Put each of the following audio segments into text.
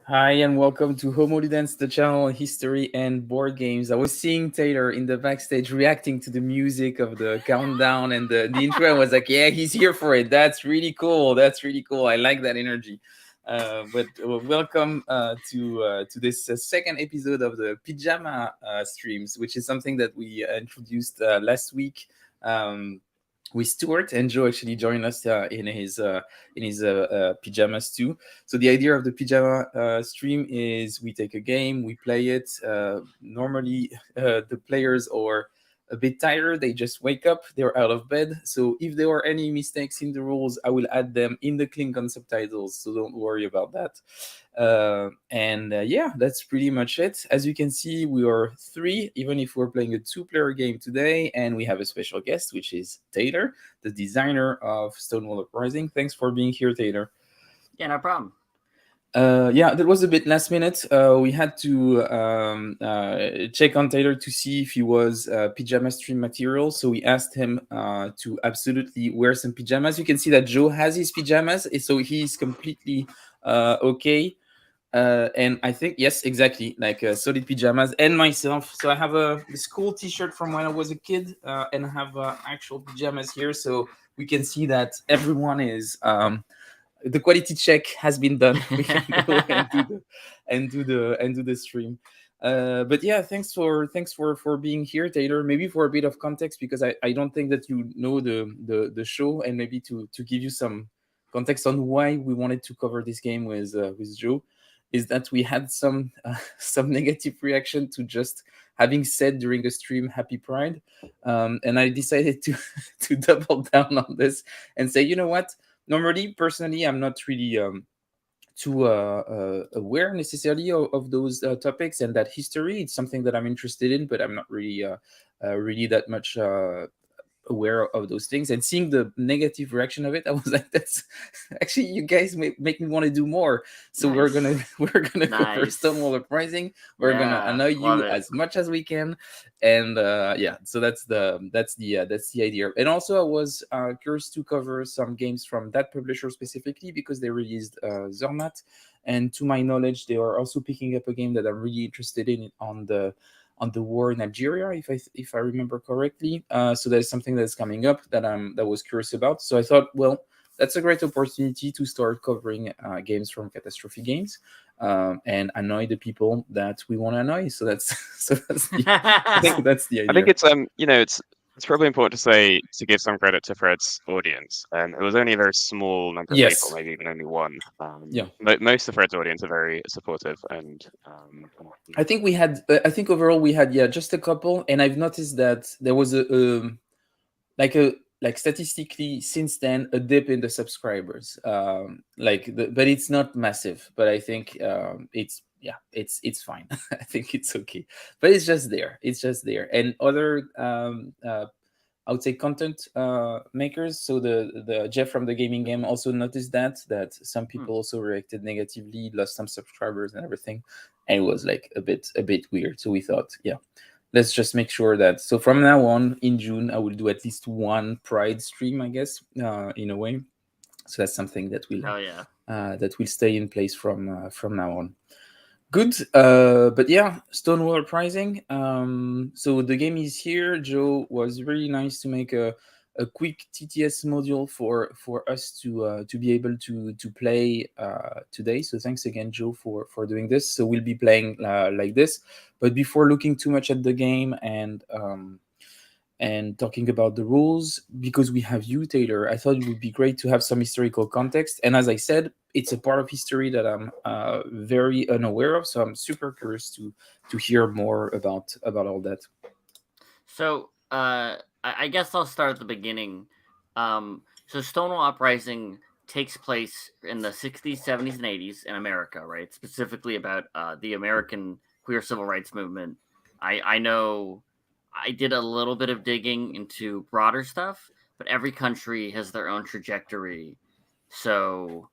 Hi and welcome to Homo Ludens, the channel on history and board games. I was seeing Taylor in the backstage reacting to the music of the countdown and the intro. I was like, yeah, he's here for it. That's really cool. That's really cool. I like that energy. But welcome to this second episode of the Pyjama Streams, which is something that we introduced last week. With Stuart, and Joe actually joined us in his pajamas too. So the idea of the pajama stream is we take a game, we play it. Normally, the players are a bit tired. They just wake up, they're out of bed. So if there are any mistakes in the rules, I will add them in the Klingon subtitles. So don't worry about that. And yeah, that's pretty much it. As you can see, we are three, even if we're playing a two-player game today, and we have a special guest, which is Taylor, the designer of Stonewall Uprising. Thanks for being here, Taylor. Yeah, no problem. Yeah, that was a bit last minute. We had to check on Taylor to see if he was pyjama stream material. So we asked him to absolutely wear some pajamas. You can see that Joe has his pajamas, so he's completely okay. And I think yes, exactly, like solid pajamas, and myself. So I have a school T-shirt from when I was a kid, and I have actual pajamas here, so we can see that everyone is. The quality check has been done. We can go and do the stream. But yeah, thanks for being here, Taylor. Maybe for a bit of context, because I don't think that you know the show, and maybe to give you some context on why we wanted to cover this game with Joe, is that we had some negative reaction to just having said during a stream "Happy Pride," and I decided to to double down on this and say, you know what? Normally, personally, I'm not really too aware necessarily of those topics and that history. It's something that I'm interested in, but I'm not really really that much aware of those things. And seeing the negative reaction of it, I was like, that's actually, you guys make me want to do more. So we're gonna Nice. we're gonna cover Nice. Stonewall Uprising. We're gonna Yeah, annoy love you it. as much as we can. And yeah, so that's the idea. And also I was curious to cover some games from that publisher specifically because they released Zermatt, and to my knowledge they are also picking up a game that I'm really interested in on the war in Algeria, if I remember correctly. So there's something that's coming up that was curious about. So I thought, well, that's a great opportunity to start covering games from Catastrophe Games, and annoy the people that we want to annoy. So that's I think that's the I think idea. it's probably important to give some credit to Fred's audience. It was only a very small number of people, Yes. maybe even only one. Yeah. Most of Fred's audience are very supportive, and I think we had. I think overall we had, yeah, just a couple, and I've noticed that there was like a like statistically since then a dip in the subscribers. But it's not massive. But I think it's, yeah, it's fine. I think it's okay. But it's just there. It's just there. And other I would say content makers. So the Jeff from the gaming game also noticed that some people also reacted negatively, lost some subscribers and everything, and it was like a bit weird. So we thought, yeah, let's just make sure that, so from now on in June I will do at least one Pride stream, I guess, in a way. So that's something Hell yeah. that will stay in place from now on. Good. But yeah, Stonewall Uprising. So the game is here. Joe was really nice to make a quick TTS module for us to be able to play today. So thanks again, Joe, for doing this. So we'll be playing like this. But before looking too much at the game and talking about the rules, because we have you, Taylor, I thought it would be great to have some historical context. And as I said, it's a part of history that I'm very unaware of. So I'm super curious to hear more about all that. So, I guess I'll start at the beginning. So Stonewall Uprising takes place in the 60s, 70s, and 80s in America, right? Specifically about the American queer civil rights movement. I know I did a little bit of digging into broader stuff, but every country has their own trajectory. So,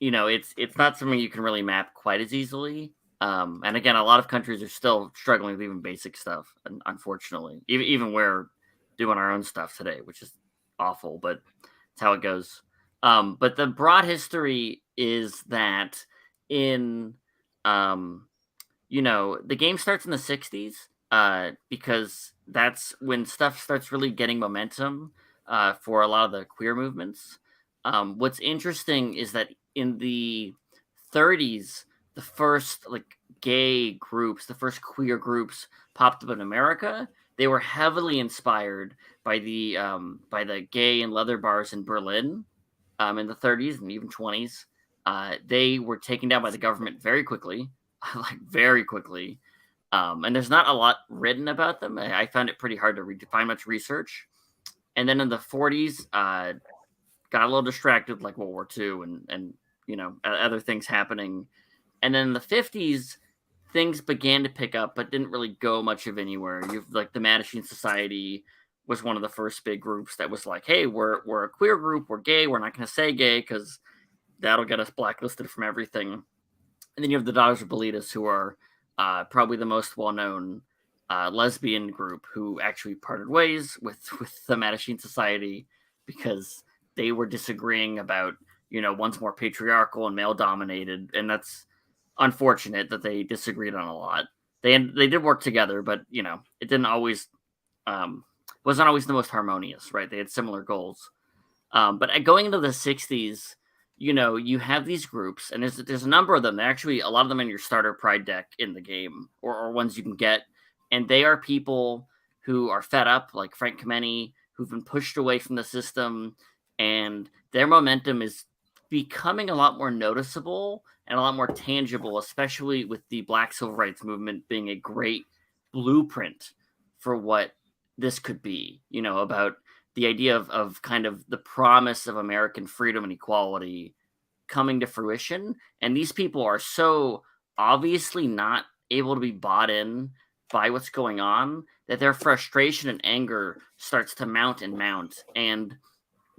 it's not something you can really map quite as easily. And again, a lot of countries are still struggling with even basic stuff, unfortunately. Even we're doing our own stuff today, which is awful, but it's how it goes. But the broad history is that in, the game starts in the 60s because that's when stuff starts really getting momentum for a lot of the queer movements. What's interesting is that in the 30s, the first gay groups, the first queer groups popped up in America. They were heavily inspired by the gay and leather bars in Berlin in the 30s and even 20s. They were taken down by the government very quickly, very quickly. And there's not a lot written about them. I found it pretty hard to find much research. And then in the 40s, got a little distracted, like World War II and other things happening. And then in the 50s, things began to pick up, but didn't really go much of anywhere. You've the Mattachine Society was one of the first big groups that was like, hey, we're a queer group, we're gay, we're not going to say gay because that'll get us blacklisted from everything. And then you have the Daughters of Bilitis, who are probably the most well-known lesbian group who actually parted ways with the Mattachine Society because they were disagreeing about, one's more patriarchal and male-dominated, and that's unfortunate that they disagreed on a lot. They did work together, but it didn't always wasn't always the most harmonious, right? They had similar goals. But going into the 60s, you have these groups, and there's a number of them. They're actually a lot of them in your starter Pride deck in the game, or ones you can get, and they are people who are fed up, like Frank Kameny, who've been pushed away from the system, and their momentum is becoming a lot more noticeable and a lot more tangible, especially with the Black Civil Rights Movement being a great blueprint for what this could be, about the idea of kind of the promise of American freedom and equality coming to fruition. And these people are so obviously not able to be bought in by what's going on that their frustration and anger starts to mount and mount. And,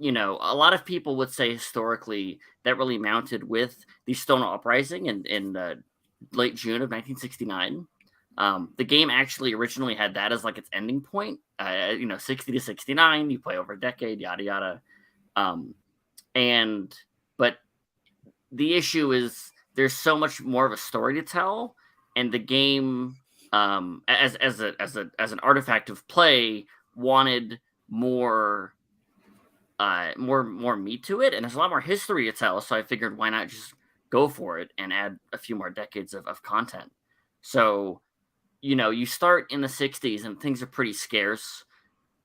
a lot of people would say historically that really mounted with the Stonewall Uprising in late June of 1969. The game actually originally had that as its ending point, 60 to 69, you play over a decade, yada, yada. But the issue is there's so much more of a story to tell, and the game, as an artifact of play, wanted more meat to it, and there's a lot more history to tell, so I figured why not just go for it and add a few more decades of content. So you start in the 60s and things are pretty scarce,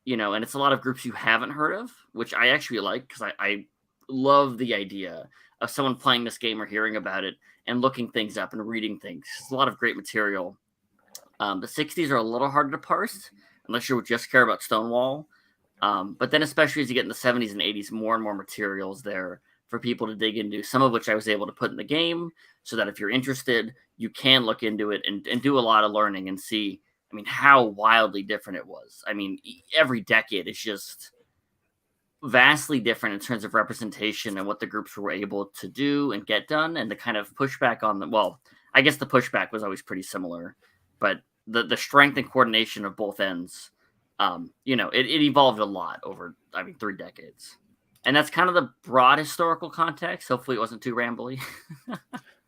and it's a lot of groups you haven't heard of, which I actually like because I love the idea of someone playing this game or hearing about it and looking things up and reading things. It's a lot of great material. The 60s are a little harder to parse unless you just care about Stonewall. But then especially as you get in the 70s and 80s, more and more materials there for people to dig into, some of which I was able to put in the game so that if you're interested, you can look into it and do a lot of learning and see, how wildly different it was. Every decade is just vastly different in terms of representation and what the groups were able to do and get done, and the kind of pushback on them. Well, I guess the pushback was always pretty similar, but the strength and coordination of both ends, it evolved a lot over, 3 decades. And that's kind of the broad historical context. Hopefully it wasn't too rambly.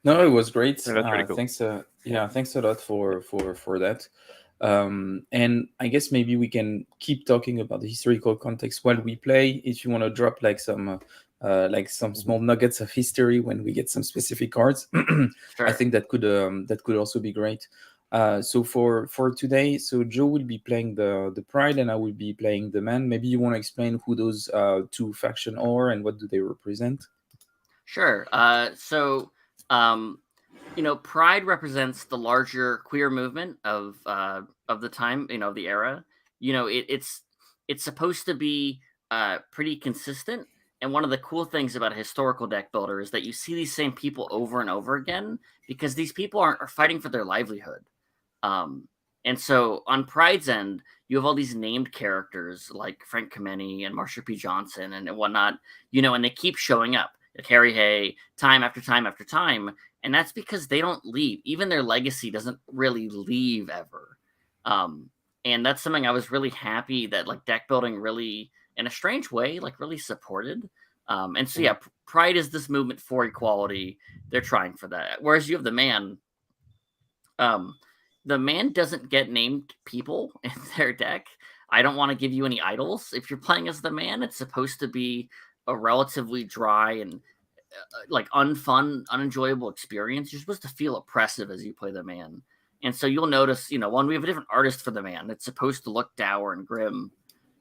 No, it was great. Yeah, that's pretty cool. Thanks. Thanks a lot for that. And I guess maybe we can keep talking about the historical context while we play. If you want to drop some small nuggets of history when we get some specific cards, Sure. I think that could also be great. So for today, so Joe will be playing the Pride and I will be playing the Man. Maybe you want to explain who those two factions are and what do they represent? Sure. Pride represents the larger queer movement of the time, of the era. It's supposed to be pretty consistent. And one of the cool things about a historical deck builder is that you see these same people over and over again because these people are fighting for their livelihood. And so on Pride's end, you have all these named characters like Frank Kameny and Marsha P. Johnson and whatnot, and they keep showing up. Like Harry Hay, time after time after time. And that's because they don't leave. Even their legacy doesn't really leave ever. And that's something I was really happy that deck building really, in a strange way, really supported. And so Pride is this movement for equality. They're trying for that. Whereas you have the man. The man doesn't get named people in their deck. I don't want to give you any idols. If you're playing as the man, it's supposed to be a relatively dry and like unfun, unenjoyable experience. You're supposed to feel oppressive as you play the man. And so you'll notice, when we have a different artist for the man, it's supposed to look dour and grim.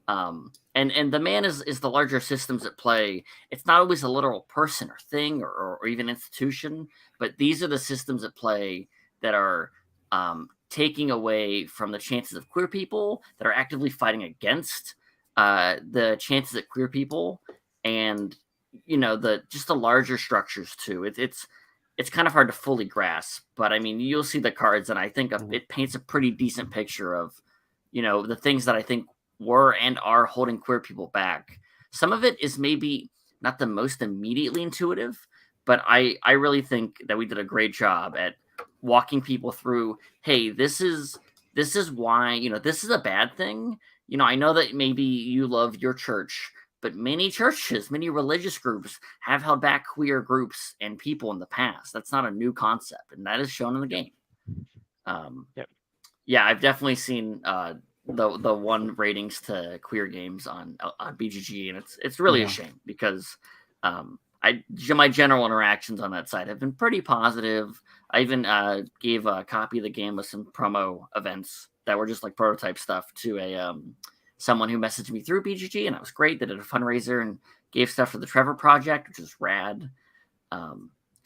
And the man is the larger systems at play. It's not always a literal person or thing or even institution, but these are the systems at play that are taking away from the chances of queer people, that are actively fighting against the chances of queer people, and the larger structures too. It's kind of hard to fully grasp, but I mean, you'll see the cards, and I think it paints a pretty decent picture of the things that I think were and are holding queer people back. Some of it is maybe not the most immediately intuitive, but I really think that we did a great job at walking people through, hey, this is why, this is a bad thing. I know that maybe you love your church, but many churches, many religious groups have held back queer groups and people in the past. That's not a new concept, and that is shown in the game. Yeah, I've definitely seen the 1 ratings to queer games on BGG, and it's really a shame, because my general interactions on that site have been pretty positive. I even gave a copy of the game with some promo events that were just like prototype stuff to someone who messaged me through BGG, and that was great. They did a fundraiser and gave stuff for the Trevor Project, which is rad.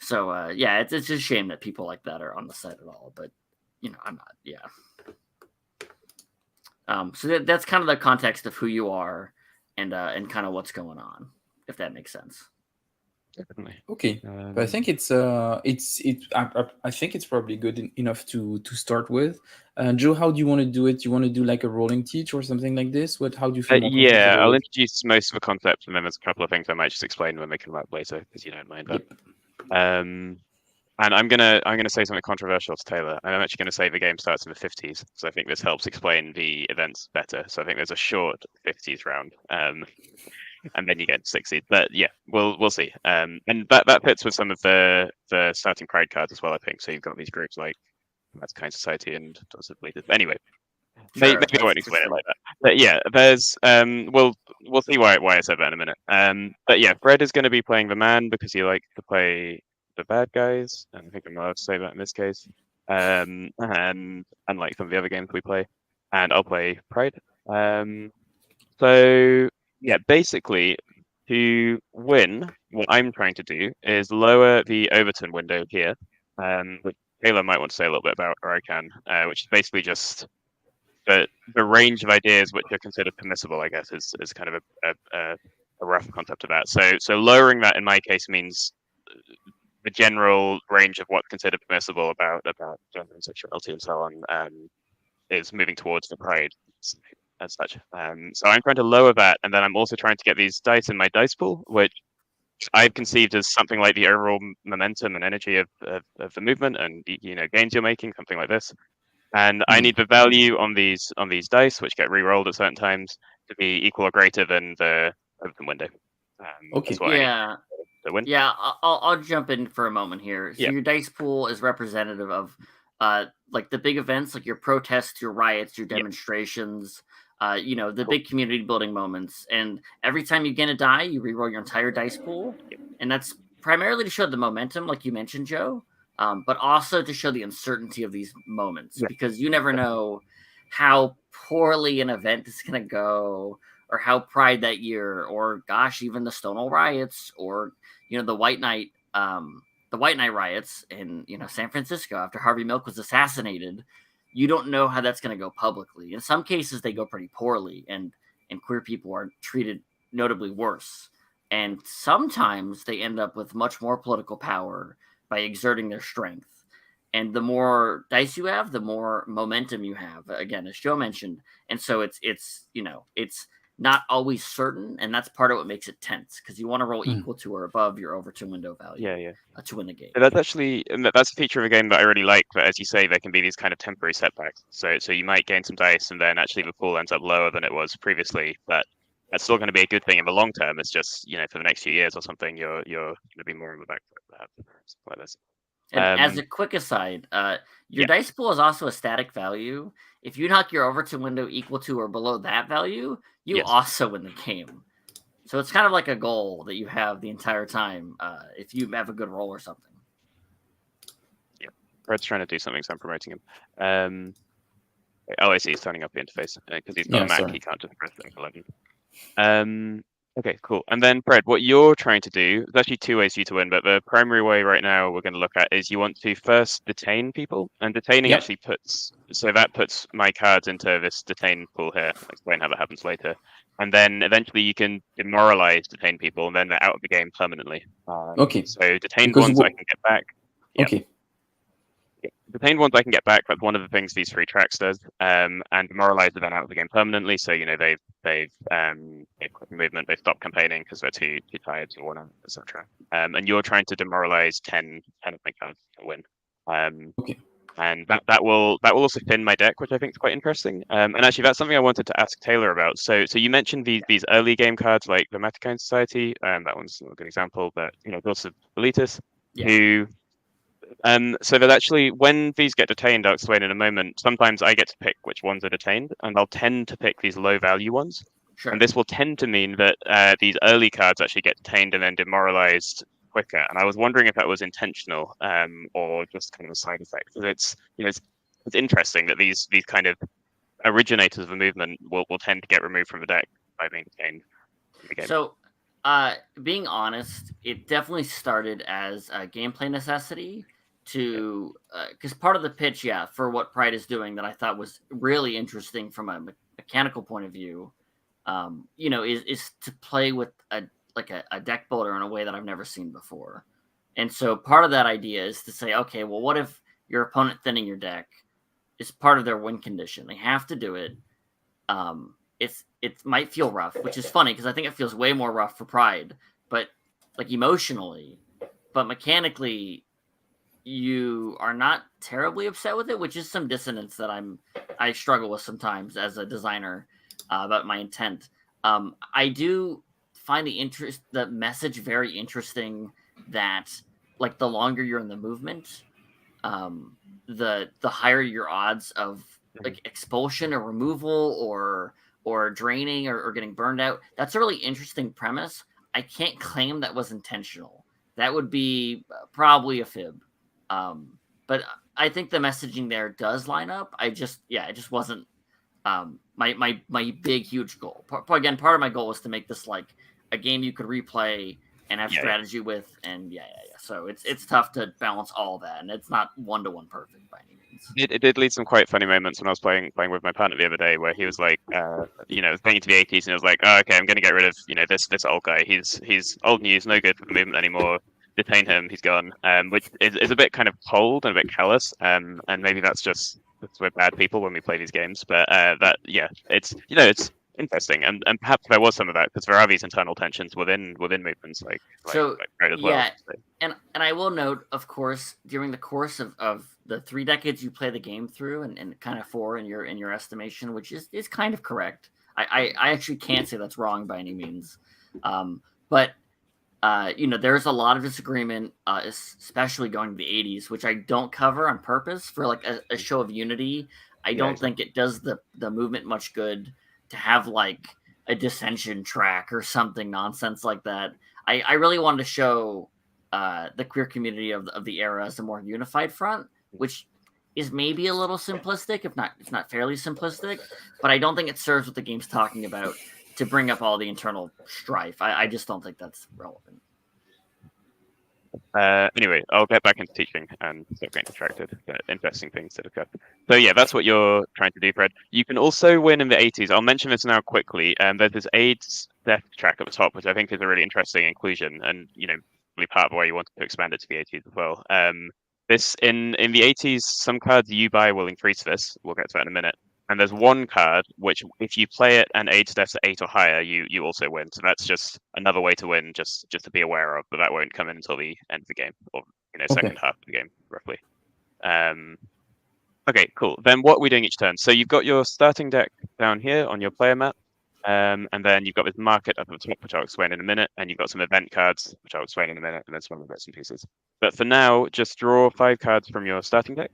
So it's just a shame that people like that are on the site at all, but I'm not. Yeah. So that's kind of the context of who you are and kind of what's going on, if that makes sense. Definitely. Okay, but I think I think it's probably good enough to start with. Joe, how do you want to do it? You want to do like a rolling teach or something like this? How do you feel more comfortable I'll with? introduce most of the concepts, and then there's a couple of things I might just explain when we come up later, because you don't mind that. Yep. And I'm gonna say something controversial to Taylor. I'm actually gonna say the game starts in the 50s, so I think this helps explain the events better. So I think there's a short 50s round, and then you get 60s. But yeah, we'll see. And that fits with some of the starting Pride cards as well, I think. So you've got these groups like That's Kind Society and Doors of Bleeders. Anyway, Sure, maybe I won't explain it like that. But yeah, there's we'll see why I said that in a minute. But yeah, Fred is going to be playing the man because he likes to play the bad guys, and I think I'm allowed to say that in this case. And unlike some of the other games we play, and I'll play Pride. So yeah, basically, to win, what I'm trying to do is lower the overturn window here, which Taylor might want to say a little bit about, or I can, which is basically just the range of ideas which are considered permissible, I guess, is kind of a rough concept of that. So lowering that in my case means the general range of what's considered permissible about gender and sexuality and so on is moving towards the Pride as such. So I'm trying to lower that, and then I'm also trying to get these dice in my dice pool, which I've conceived as something like the overall momentum and energy of the movement and gains you're making, something like this. And I need the value on these dice, which get re-rolled at certain times, to be equal or greater than the open window. Okay. Yeah. To win. Yeah, I'll jump in for a moment here. So Yeah. your dice pool is representative of like the big events, like your protests, your riots, your demonstrations, the big community building moments. And every time you gain a die, you reroll your entire dice pool. And that's primarily to show the momentum, like you mentioned, Joe, but also to show the uncertainty of these moments, because you never know how poorly an event is going to go, or how Pride that year, or gosh, even the Stonewall riots, or the White Night riots in San Francisco after Harvey Milk was assassinated. You don't know how that's going to go publicly. In some cases, they go pretty poorly, and queer people are treated notably worse. And sometimes they end up with much more political power by exerting their strength. And the more dice you have, the more momentum you have. Again, as Joe mentioned, and so it's not always certain, and that's part of what makes it tense, because you want to roll equal to or above your overturn window value to win the game. That's actually that's a feature of a game that I really like, but as you say, there can be these kind of temporary setbacks. So you might gain some dice, and then actually the pool ends up lower than it was previously. But that's still going to be a good thing in the long term. It's just, for the next few years or something, you're going to be more on the back foot, perhaps, something like this. And as a quick aside, your dice pool is also a static value. If you knock your Overton window equal to or below that value, you also win the game. So it's kind of like a goal that you have the entire time if you have a good roll or something. Yeah, Fred's trying to do something, so I'm promoting him. I see. He's turning up the interface because he's got a Mac. Sorry. He can't just press F11. Okay, cool. And then, Fred, what you're trying to do, there's actually two ways for you to win, but the primary way right now we're going to look at is you want to first detain people, and detaining actually puts my cards into this detain pool here. I'll explain how that happens later. And then eventually you can demoralize detain people, and then they're out of the game permanently. Okay. So detained ones I can get back. Yeah. Okay. Detained ones I can get back. That's one of the things these 3 tracks does. And demoralized are then out of the game permanently. So they've quit movement. They stop campaigning because they're too tired to want to, etc. And you're trying to demoralize 10 of my cards to win. Okay. And that will also thin my deck, which I think is quite interesting. And actually, that's something I wanted to ask Taylor about. So you mentioned these early game cards like the Matacone Society. That one's a good example. But there's also Elitis, who. So that actually, when these get detained, I'll explain in a moment, sometimes I get to pick which ones are detained, and I'll tend to pick these low-value ones. Sure. And this will tend to mean that these early cards actually get detained and then demoralized quicker. And I was wondering if that was intentional or just kind of a side effect. Because it's interesting that these kind of originators of a movement will tend to get removed from the deck by being detained in the game. So, being honest, it definitely started as a gameplay necessity to because part of the pitch for what Pride is doing that I thought was really interesting from a mechanical point of view is to play with a deck builder in a way that I've never seen before. And so part of that idea is to say, okay, well, what if your opponent thinning your deck is part of their win condition? They have to do it. It might feel rough, which is funny because I think it feels way more rough for Pride, but like emotionally, but mechanically, you are not terribly upset with it, which is some dissonance that I struggle with sometimes as a designer about my intent. I do find the message very interesting that like the longer you're in the movement, the higher your odds of like expulsion or removal or draining or getting burned out. That's a really interesting premise. I can't claim that was intentional. That would be probably a fib. But I think the messaging there does line up. It just wasn't my big, huge goal. Again, part of my goal was to make this like a game you could replay and have strategy with, and So it's tough to balance all that, and it's not 1-to-1 perfect by any means. It did lead some quite funny moments when I was playing with my partner the other day, where he was like, playing into the 80s, and I was like, oh, okay, I'm going to get rid of this old guy. He's old news, no good for the movement anymore. Detain him, he's gone. Which is a bit kind of cold and a bit callous. And maybe that's we're bad people when we play these games. But it's interesting, and perhaps there was some of that because there are these internal tensions within movements, like as well. And I will note, of course, during the course of the 3 decades you play the game through, and kind of 4 in your estimation, which is kind of correct. I actually can't say that's wrong by any means, but there's a lot of disagreement, especially going to the 80s, which I don't cover on purpose for like a show of unity. I don't think it does the movement much good to have like a dissension track or something nonsense like that. I really wanted to show the queer community of the era as a more unified front, which is maybe a little simplistic, if not fairly simplistic, but I don't think it serves what the game's talking about to bring up all the internal strife. I just don't think that's relevant. Anyway, I'll get back into teaching and stop getting distracted. Interesting things to discuss. So yeah, that's what you're trying to do, Fred. You can also win in the 80s. I'll mention this now quickly. There's this AIDS death track at the top, which I think is a really interesting inclusion, and really part of why you wanted to expand it to the 80s as well. This in the 80s, some cards you buy will increase this. We'll get to that in a minute. And there's one card which, if you play it and AIDS deaths at 8 or higher, you also win. So that's just another way to win, just to be aware of. But that won't come in until the end of the game, or second half of the game, roughly. Okay, cool. Then what are we doing each turn? So you've got your starting deck down here on your player map. And then you've got this market up at the top, which I'll explain in a minute, and you've got some event cards, which I'll explain in a minute, and then some other bits and pieces. But for now, just draw 5 cards from your starting deck.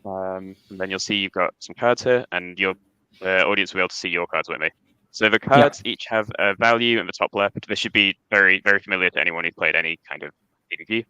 And then you'll see you've got some cards here, and your audience will be able to see your cards with me. So the cards each have a value in the top left. This should be very, very familiar to anyone who's played any kind of DDG.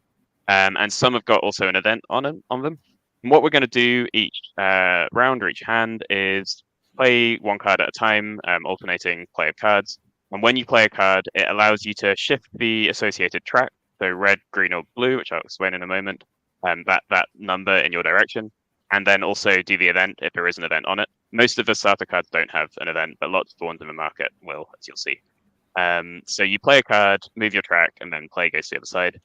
And some have got also an event on them. And what we're going to do each round or each hand is play 1 card at a time, alternating play of cards. And when you play a card, it allows you to shift the associated track, so red, green, or blue, which I'll explain in a moment, that number in your direction. And then also do the event if there is an event on it. Most of the starter cards don't have an event, but lots of the ones in the market will, as you'll see. So you play a card, move your track, and then play goes to the other side.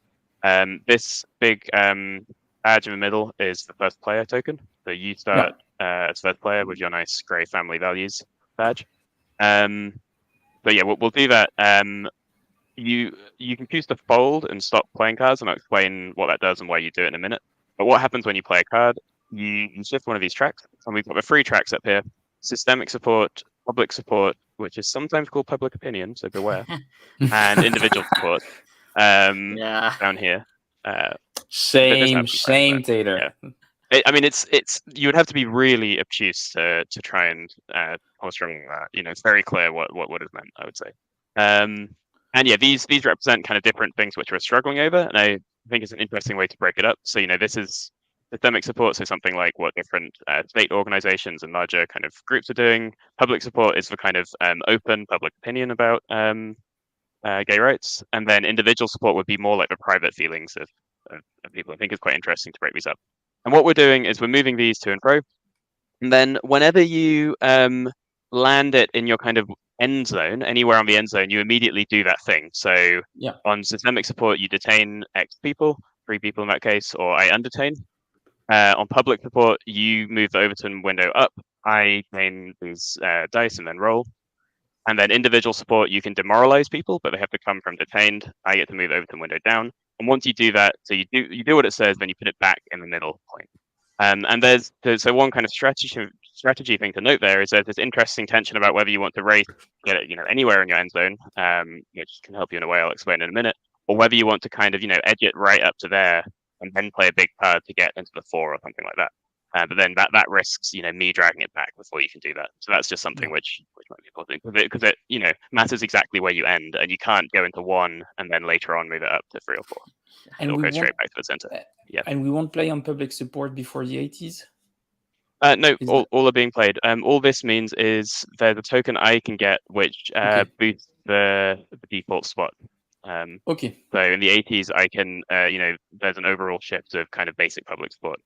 This big badge in the middle is the first player token. So you start as first player with your nice grey family values badge. But yeah, we'll do that. You can choose to fold and stop playing cards, and I'll explain what that does and why you do it in a minute. But what happens when you play a card? You shift one of these tracks, and we've got the 3 tracks up here: systemic support, public support, which is sometimes called public opinion, so beware, and individual support down here. Shame, Taylor. Yeah. I mean, it's you would have to be really obtuse to try and construct that. It's very clear what is meant, I would say. And yeah, these represent kind of different things which we're struggling over, and I think it's an interesting way to break it up. So this is systemic support, so something like what different state organizations and larger kind of groups are doing. Public support is for kind of open public opinion about gay rights, and then individual support would be more like the private feelings of people. I think it's quite interesting to break these up. And what we're doing is we're moving these to and fro, and then whenever you land it in your kind of end zone, anywhere on the end zone, you immediately do that thing. So on systemic support, you detain X people, 3 people in that case, or I undertain. On public support, you move the Overton window up. I gain these dice and then roll. And then individual support, you can demoralize people, but they have to come from detained. I get to move the Overton window down. And once you do that, so you do what it says, then you put it back in the middle point. And there's one kind of strategy thing to note there is there's this interesting tension about whether you want to race, get it, anywhere in your end zone, which can help you in a way I'll explain in a minute, or whether you want to kind of, edge it right up to there and then play a big card to get into the 4 or something like that. But then that risks, me dragging it back before you can do that. So that's just something which might be important because it matters exactly where you end, and you can't go into 1 and then later on move it up to 3 or 4. And it'll go straight back to the center. Yeah. And we won't play on public support before the 80s? No, all are being played. All this means is there's a token I can get which boosts the default spot. Okay. So in the 80s, I can, there's an overall shift of kind of basic public support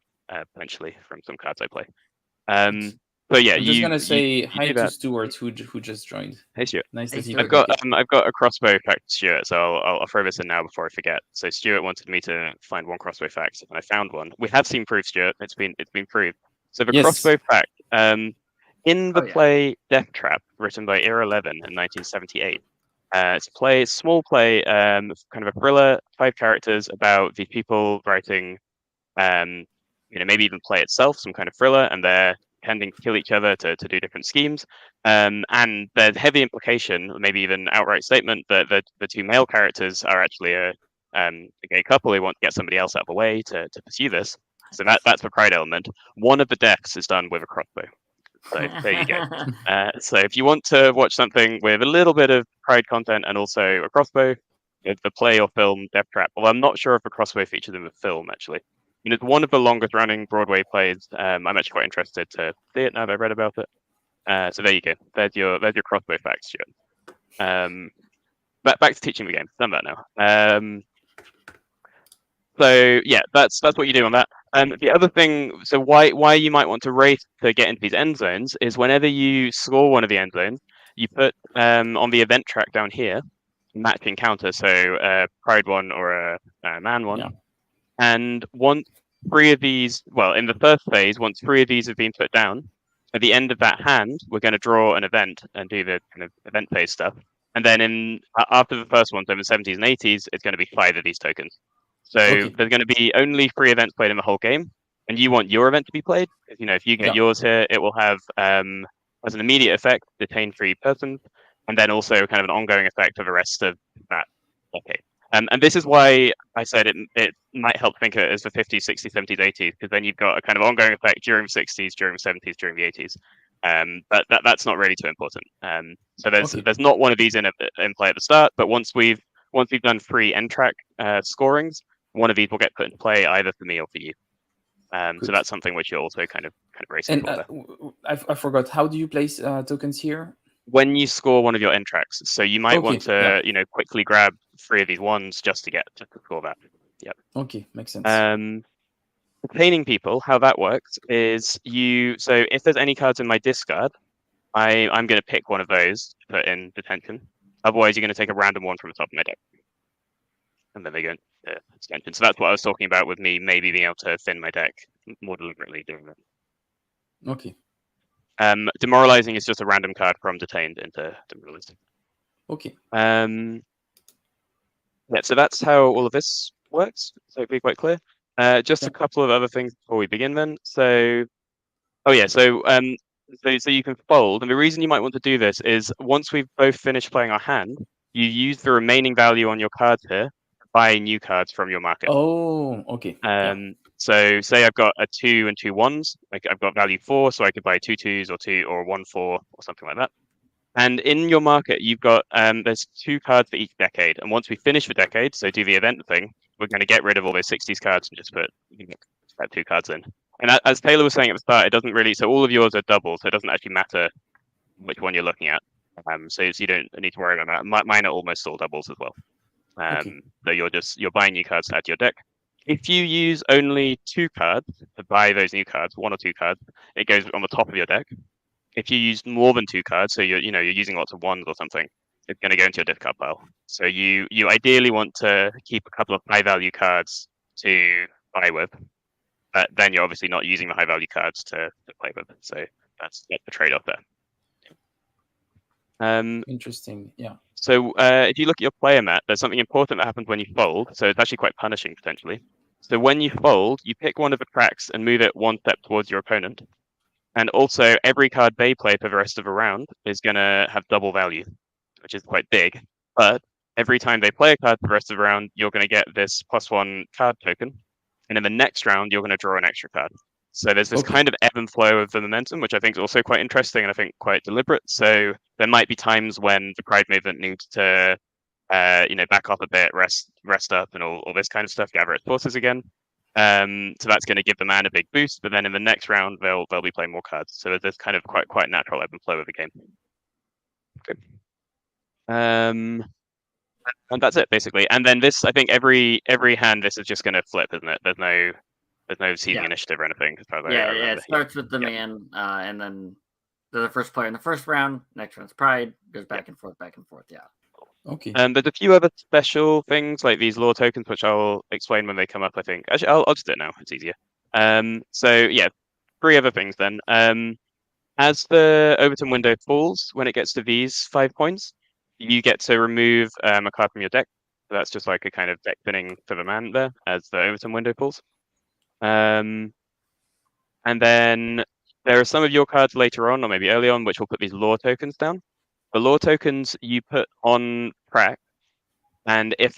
potentially from some cards I play. So yeah, I'm just gonna say hi to Stuart who just joined. Hey Stuart. Nice to see you. I've got a crossbow fact, Stuart. So I'll throw this in now before I forget. So Stuart wanted me to find 1 crossbow fact, and I found one. We have seen proof, Stuart. It's been proved. So the crossbow fact, in the play Death Trap, written by Era 11 in 1978. It's a small play, kind of a thriller, 5 characters about these people writing, maybe even play itself, some kind of thriller, and they're tending to kill each other to do different schemes. And there's heavy implication, maybe even outright statement, that the 2 male characters are actually a gay couple who want to get somebody else out of the way to pursue this. So that's the pride element. One of the deaths is done with a crossbow. So there you go. So if you want to watch something with a little bit of pride content and also a crossbow, the play or film Death Trap. Well, I'm not sure if a crossbow features in the film, actually. It's one of the longest running Broadway plays. I'm actually quite interested to see it now that I've read about it. So there you go. There's your crossbow facts, Stuart. Back to teaching the game. Done that now. So yeah, that's what you do on that. The other thing, so why you might want to race to get into these end zones is whenever you score one of the end zones, you put on the event track down here, match encounter, so pride 1 or a man 1. Yeah. And once 3 of these, well, in the first phase, once 3 of these have been put down, at the end of that hand, we're going to draw an event and do the kind of event phase stuff. And then after the first one, so in the 70s and 80s, it's going to be 5 of these tokens. So there's going to be only 3 events played in the whole game, and you want your event to be played. If you get yours here, it will have as an immediate effect detain 3 persons. and then also kind of an ongoing effect for the rest of that decade. And this is why I said it might help think of it as the 50s, 60s, 70s, 80s, because then you've got a kind of ongoing effect during the 60s, during the 70s, during the 80s. But that's not really too important. So there's not one of these in play at the start, but once we've done 3 end track scorings, one of these will get put into play either for me or for you. So that's something which you're also kind of racing for. I forgot, how do you place tokens here? When you score one of your end tracks, so you might want to quickly grab 3 of these ones just to score that. Yep. Okay, makes sense. Detaining people, how that works is so if there's any cards in my discard, I'm going to pick one of those to put in detention. Otherwise, you're going to take a random one from the top of my deck, and then they go into detention. So that's what I was talking about with me maybe being able to thin my deck more deliberately doing that. Okay. Demoralizing is just a random card from detained into demoralizing. Okay. Yeah, so that's how all of this works. So it'll be quite clear. Just a couple of other things before we begin then. So you can fold, and the reason you might want to do this is once we've both finished playing our hand, you use the remaining value on your cards here to buy new cards from your market. Oh, okay. So say I've got a 2 and 2 1s, like I've got value 4, so I could buy 2 2s or 1 4 or something like that. And in your market, you've got there's 2 cards for each decade. And once we finish the decade, so do the event thing, we're going to get rid of all those 60s cards and just put 2 cards in. And as Taylor was saying at the start, it doesn't really. So all of yours are double, so it doesn't actually matter which one you're looking at. So you don't need to worry about that. Mine are almost all doubles as well. So you're buying new cards to add to your deck. If you use only 2 cards to buy those new cards, 1 or 2 cards, it goes on the top of your deck. If you use more than 2 cards, so you're using lots of 1s or something, it's going to go into your discard pile. So you ideally want to keep a couple of high value cards to buy with, but then you're obviously not using the high value cards to play with. So that's the trade off there. Interesting. Yeah. So if you look at your player mat, there's something important that happens when you fold. So it's actually quite punishing potentially. So when you fold, you pick one of the tracks and move it 1 step towards your opponent. And also, every card they play for the rest of the round is going to have double value, which is quite big. But every time they play a card for the rest of the round, you're going to get this +1 card token. And in the next round, you're going to draw an extra card. So there's this kind of ebb and flow of the momentum, which I think is also quite interesting and I think quite deliberate. So there might be times when the Pride movement needs to, back off a bit, rest up, and all this kind of stuff, gather its forces again. So that's going to give the man a big boost, but then in the next round they'll be playing more cards. So there's kind of quite natural ebb and flow of the game. Okay. And that's it basically. And then this, I think every hand this is just going to flip, isn't it? There's no seeding initiative or anything. It starts with the man, and then the first player in the first round. Next round's Pride. Goes back and forth. Yeah. Okay. There's a few other special things like these lore tokens, which I'll explain when they come up. I think actually I'll just do it now. It's easier. 3 other things then. As the Overton window falls, when it gets to these 5 points, you get to remove a card from your deck. So that's just like a kind of deck thinning for the man there as the Overton window falls. And then there are some of your cards later on, or maybe early on, which will put these lore tokens down. The lore tokens you put on track, and if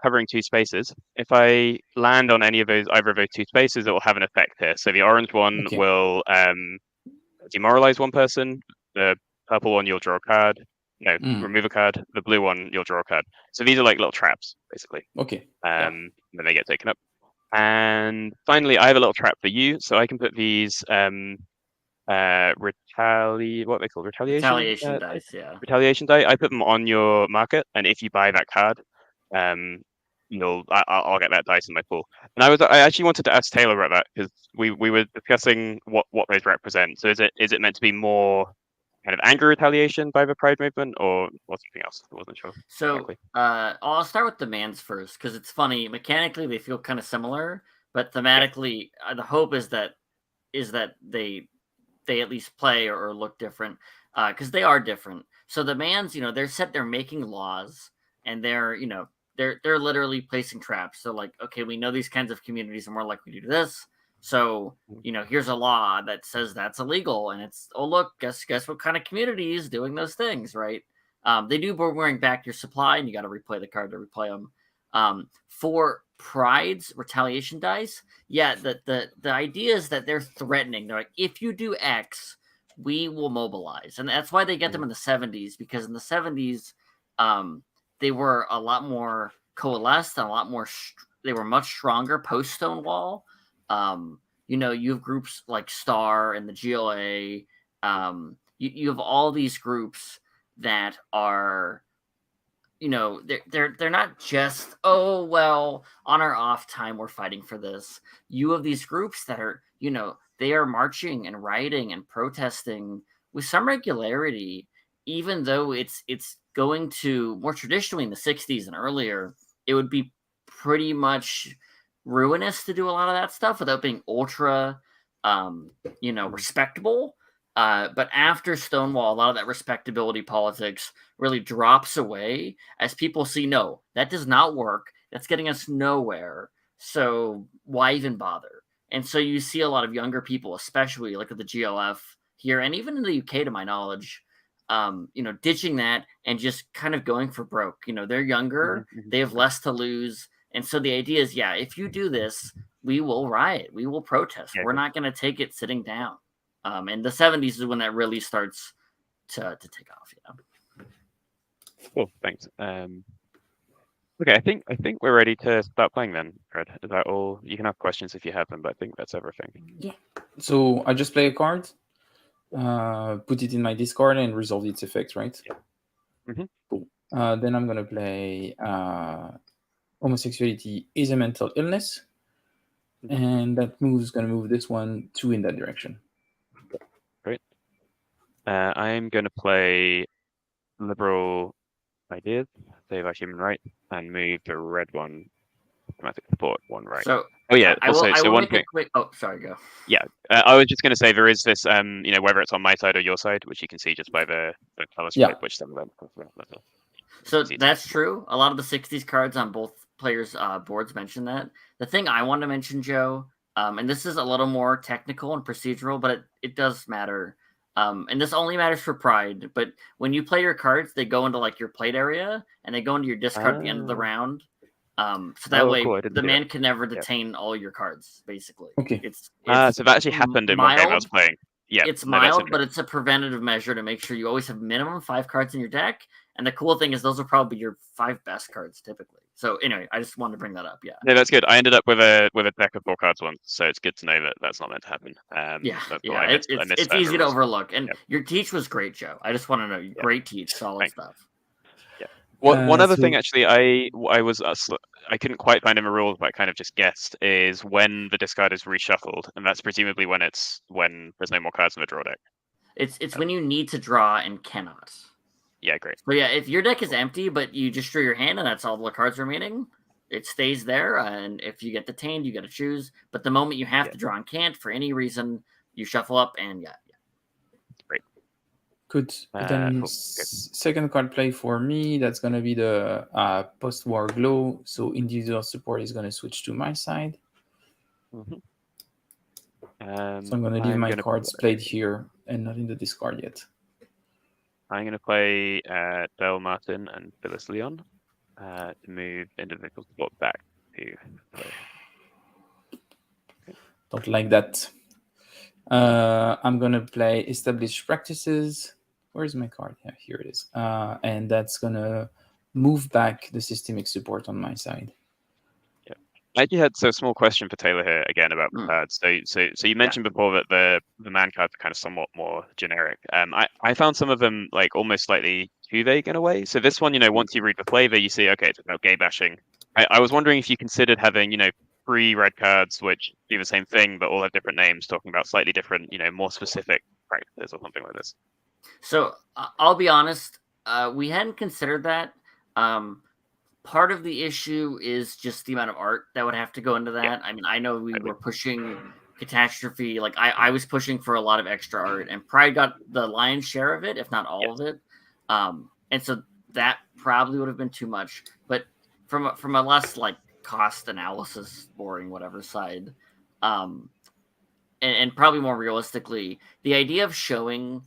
covering 2 spaces, if I land on either of those 2 spaces, it will have an effect here. So the orange one will demoralize one person. The purple one, you'll draw a card. Remove a card. The blue one, you'll draw a card. So these are like little traps, basically. Okay. Then they get taken up. And finally, I have a little trap for you, so I can put these what are they called? Retaliation dice, yeah. Retaliation die. I put them on your market, and if you buy that card, I'll get that dice in my pool. And I actually wanted to ask Taylor about that because we were discussing what those represent. So is it meant to be more kind of angry retaliation by the Pride movement or something else? I wasn't sure. So exactly. I'll start with demands first because it's funny. Mechanically, they feel kind of similar, but thematically, the hope is that they at least play or look different because they are different. So demands, they're making laws and they're literally placing traps. So like, okay, we know these kinds of communities are more likely to do this. So, here's a law that says that's illegal. And it's, oh, look, guess what kind of community is doing those things, right? They do bring back your supply, and you got to replay the card to replay them. For Pride's retaliation dice, yeah, the idea is that they're threatening. They're like, if you do X, we will mobilize, and that's why they get them in the 70s, because in the 70s, they were a lot more coalesced and a lot more. They were much stronger post Stonewall. You have groups like Star and the GLA. You have all these groups that are, they're not just, oh well, on our off time we're fighting for this. You have these groups that are, they are marching and rioting and protesting with some regularity, even though it's going to, more traditionally in the 60s and earlier, it would be pretty much ruinous to do a lot of that stuff without being ultra respectable. But after Stonewall, a lot of that respectability politics really drops away as people see, no, that does not work. That's getting us nowhere. So why even bother? And so you see a lot of younger people, especially like at the GLF here, and even in the UK, to my knowledge, ditching that and just kind of going for broke. They're younger, they have less to lose. And so the idea is, yeah, if you do this, we will riot, we will protest. We're not going to take it sitting down. And the 70s is when that really starts to take off. Yeah. Cool. Thanks. Okay, I think we're ready to start playing then, Fred. Is that all? You can have questions if you have them, but I think that's everything. Yeah. So I just play a card, put it in my discard, and resolve its effect, right? Yeah. Cool. Then I'm gonna play homosexuality is a mental illness, and that move is gonna move this one 2 in that direction. Great. I'm gonna play liberal ideas, save our human rights, and move the red one, automatic support one right. So, I will one thing. Oh, sorry, go. Yeah, I was just going to say there is this, whether it's on my side or your side, which you can see just by the color stripe, which some of them. So that's true. A lot of the 60s cards on both players' boards mention that. The thing I want to mention, Joe, and this is a little more technical and procedural, but it does matter. And this only matters for Pride, but when you play your cards, they go into like your plate area and they go into your discard at the end of the round. So that way the man can never detain all your cards, basically. Okay. It's so that actually happened in one game I was playing. Yeah, it's mild, but it's a preventative measure to make sure you always have minimum 5 cards in your deck. And the cool thing is those are probably your 5 best cards typically. So anyway, I just wanted to bring that up. Yeah. No, that's good. I ended up with a deck of 4 cards once, so it's good to know that that's not meant to happen. It's easy to overlook. And your teach was great, Joe. I just want to know, great teach, solid stuff. Yeah. One other thing, actually, I couldn't quite find in the rules, but I kind of just guessed, is when the discard is reshuffled, and that's presumably when there's no more cards in the draw deck. It's when you need to draw and cannot. Yeah, great. So yeah, if your deck is empty, but you just drew your hand and that's all the cards remaining, it stays there. And if you get detained, you got to choose. But the moment you have to draw and can't for any reason, you shuffle up and Great. Good. Then second card play for me, that's going to be the post-war glow. So individual support is going to switch to my side. So I'm going to leave my cards played here and not in the discard yet. I'm going to play Dale Martin and Phyllis Leon to move individual support back to play. Don't like that. I'm going to play established practices. Where's my card? Yeah, here it is. And that's going to move back the systemic support on my side. Yeah. I actually had a small question for Taylor here again about the cards. So you mentioned before that the man cards are kind of somewhat more generic. I found some of them like almost slightly too vague in a way. So this one, once you read the flavor, you see, okay, it's about gay bashing. I was wondering if you considered having, 3 red cards which do the same thing but all have different names, talking about slightly different, more specific practices or something like this. So I'll be honest, we hadn't considered that. Part of the issue is just the amount of art that would have to go into that. Yeah. I mean, I know we were pushing Catastrophe. Like I was pushing for a lot of extra art, and Pride got the lion's share of it, if not all of it. And so that probably would have been too much. But from a less like cost analysis, boring whatever side, and probably more realistically, the idea of showing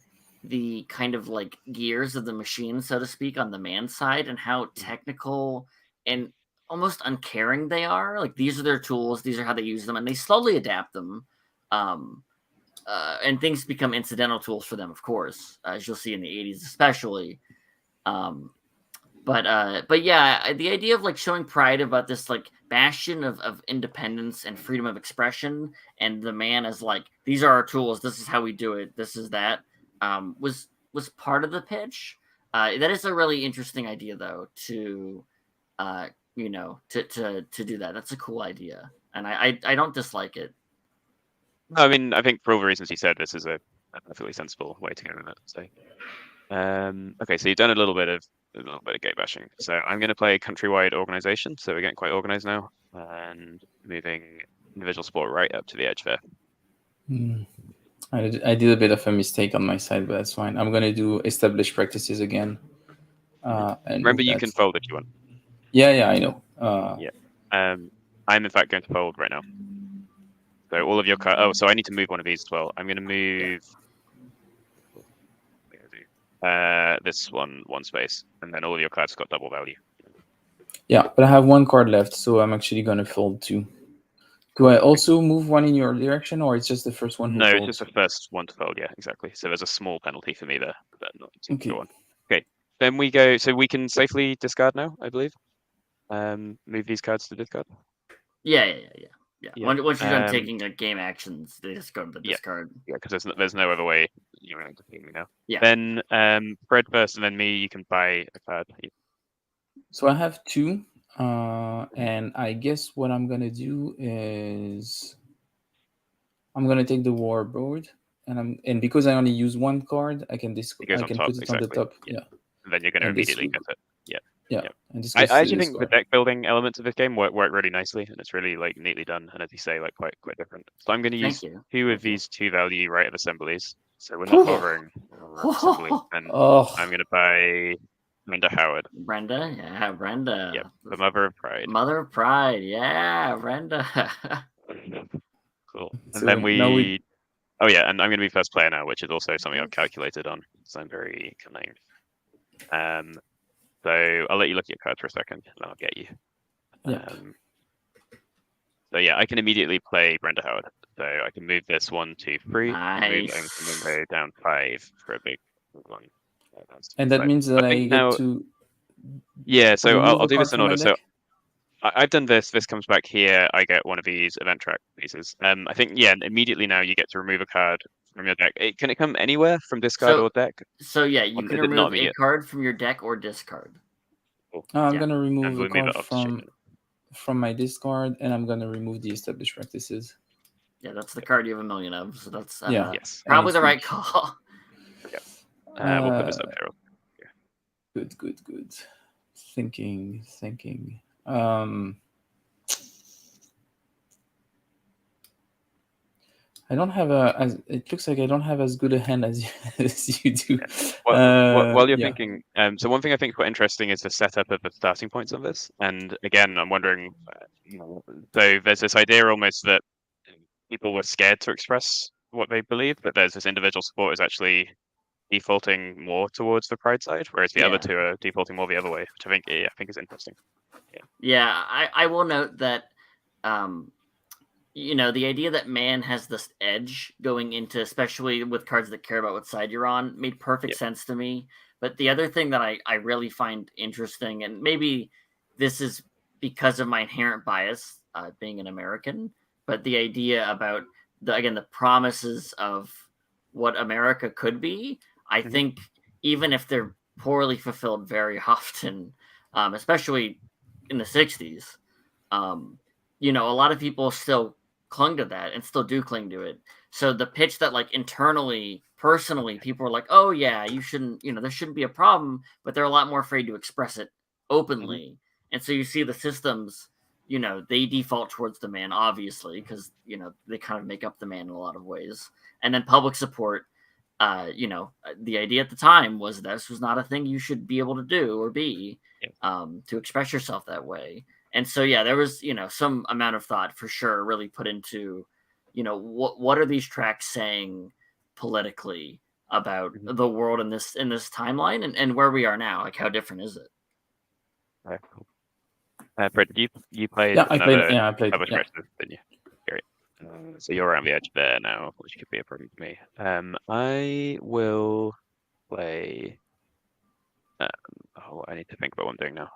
the kind of like gears of the machine, so to speak, on the man side, and how technical and almost uncaring they are. Like, these are their tools, these are how they use them, and they slowly adapt them. And things become incidental tools for them, of course, as you'll see in the 80s, especially. But yeah, the idea of like showing pride about this like bastion of independence and freedom of expression, and the man as like, these are our tools, this is how we do it, this is that, was part of the pitch. That is a really interesting idea, though, to to do that. That's a cool idea, and I don't dislike it. No, I mean, I think for all the reasons you said, this is a perfectly sensible way to go with it. So, okay, so you've done a little bit of gate bashing. So I'm going to play countrywide organization. So we're getting quite organized now, and moving individual sport right up to the edge there. I did a bit of a mistake on my side, but that's fine. I'm going to do established practices again. And remember, you can fold if you want. Yeah, I know. Yeah. I'm in fact going to fold right now. So all of your cards. Oh, so I need to move one of these as well. I'm going to move this one space, and then all of your cards got double value. Yeah, but I have one card left, so I'm actually going to fold 2. Do I also move one in your direction, or it's just the first one? No, it's just the first one to fold. Yeah, exactly. So there's a small penalty for me there, but not okay. One. Okay, then we go. So we can safely discard now, I believe. Move these cards to discard. Yeah. Once you're done taking like game actions, they just go to the discard. Yeah, because there's no other way you're going to defeat me now. Yeah. Then Fred first, and then me. You can buy a card. So I have 2, and I guess what I'm gonna do is I'm gonna take the war board, and because I only use one card, I can put it on the top. Yeah. And then you're going to immediately get it. Yeah. I actually think the deck building elements of this game work really nicely, and it's really like neatly done, and as you say, like quite different. So I'm going to use 2 of these 2 value right of assemblies. So we're not bothering assemblies, and I'm going to buy Brenda Howard. Brenda. Yep, the mother of pride. Mother of pride, yeah, Brenda. Cool. And so then we. Oh yeah, and I'm going to be first player now, which is also something I've calculated on, so I'm very cunning. So I'll let you look at your cards for a second, and I'll get you. Yeah. So yeah, I can immediately play Brenda Howard. So I can move this 1, 2, 3, nice. and then go down 5 for a big one. And that means that I get to. Yeah, so I'll do this in order. So I've done this. This comes back here. I get one of these event track pieces. I think immediately now you get to remove a card from your deck. Can it come anywhere from discard or deck? So yeah, you can remove a card from your deck or discard. Cool. I'm gonna remove a card from my discard, and I'm gonna remove the established practices. Yeah, that's the card you have a million of. So that's probably the right call. Yeah. We'll put this up there. Good. Thinking. I don't have it looks like I don't have as good a hand as you do. Yeah. While you're thinking, so one thing I think is quite interesting is the setup of the starting points of this. And again, I'm wondering, so there's this idea almost that people were scared to express what they believe, but there's this individual support is actually defaulting more towards the pride side, whereas the other 2 are defaulting more the other way, which I think is interesting. Yeah, I will note that, the idea that man has this edge going into, especially with cards that care about what side you're on, made perfect sense to me. But the other thing that I really find interesting, and maybe this is because of my inherent bias, being an American, but the idea about the promises of what America could be, I think even if they're poorly fulfilled very often, especially in the 60s, a lot of people still clung to that and still do cling to it. So the pitch that like internally, personally, people are like, oh yeah, you shouldn't, there shouldn't be a problem, but they're a lot more afraid to express it openly. And so you see the systems, they default towards the man, obviously, because, they kind of make up the man in a lot of ways. And then public support, the idea at the time was this was not a thing you should be able to do or be, to express yourself that way. And so, there was, some amount of thought for sure really put into, what are these tracks saying politically? about the world in this timeline and where we are now. Like, how different is it? Right, cool. Fred, you played Yeah, I another played. Yeah, I played. published Yeah. version, didn't you? Great. So you're around the edge there now, which could be a problem for me. I will play. I need to think about what I'm doing now.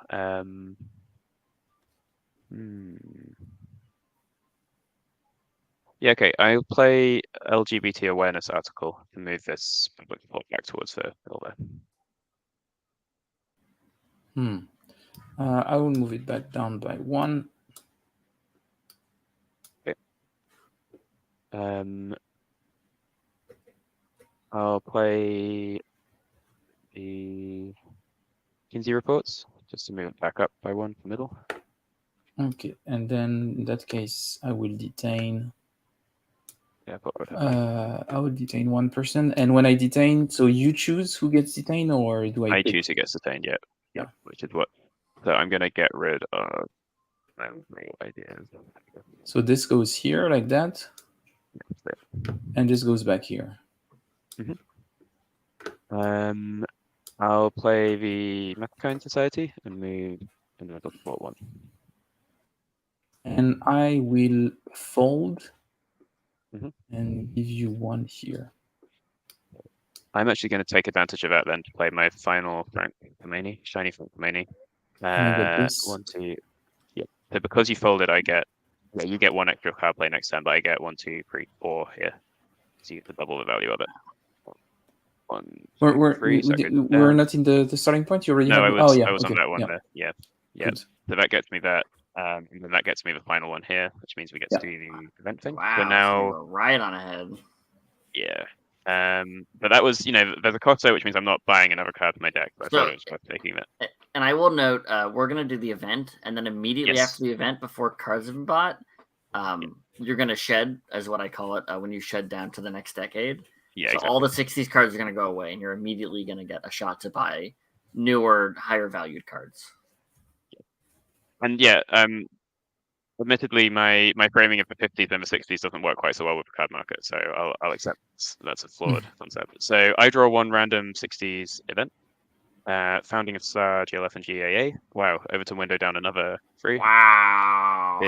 Yeah, okay. I'll play LGBT awareness article to move this public report back towards the middle there. I will move it back down by 1. Okay. I'll play the Kinsey reports just to move it back up by 1 for middle. Okay, and then in that case, I will detain. Yeah, I would detain 1 person, and when I detain, so you choose who gets detained, or do I? I choose who gets detained. Yeah, which is what. So I'm gonna get rid of my ideas. So this goes here like that, and this goes back here. I'll play the Mechakind Society and move in the middle to 1. And I will fold and give you 1 here. I'm actually going to take advantage of that then to play my final shiny Frank Kamani. 1, 2. Yeah. So because you folded, you get 1 extra card play next turn, but I get 1, 2, 3, 4 here. So you get double the value of it. 1, 2, 3. We're not in the starting point. You already have. I was on that one there. Yeah. Good. So that gets me that. And then that gets me the final one here, which means we get to do the event thing. Wow, but now so we're right on ahead. Yeah. But that was, there's a cost there, which means I'm not buying another card for my deck. But I thought it was worth taking that. And I will note, we're going to do the event, and then immediately after the event, before cards have been bought, you're going to shed, as what I call it, when you shed down to the next decade. Yeah, so exactly. all the 60s cards are going to go away, and you're immediately going to get a shot to buy newer, higher valued cards. And admittedly, my framing of the 50s and the 60s doesn't work quite so well with the card market, so I'll accept that's a flawed concept. So I draw 1 random 60s event. Founding of Star, GLF, and GAA. Wow, Overton window down another 3. Wow.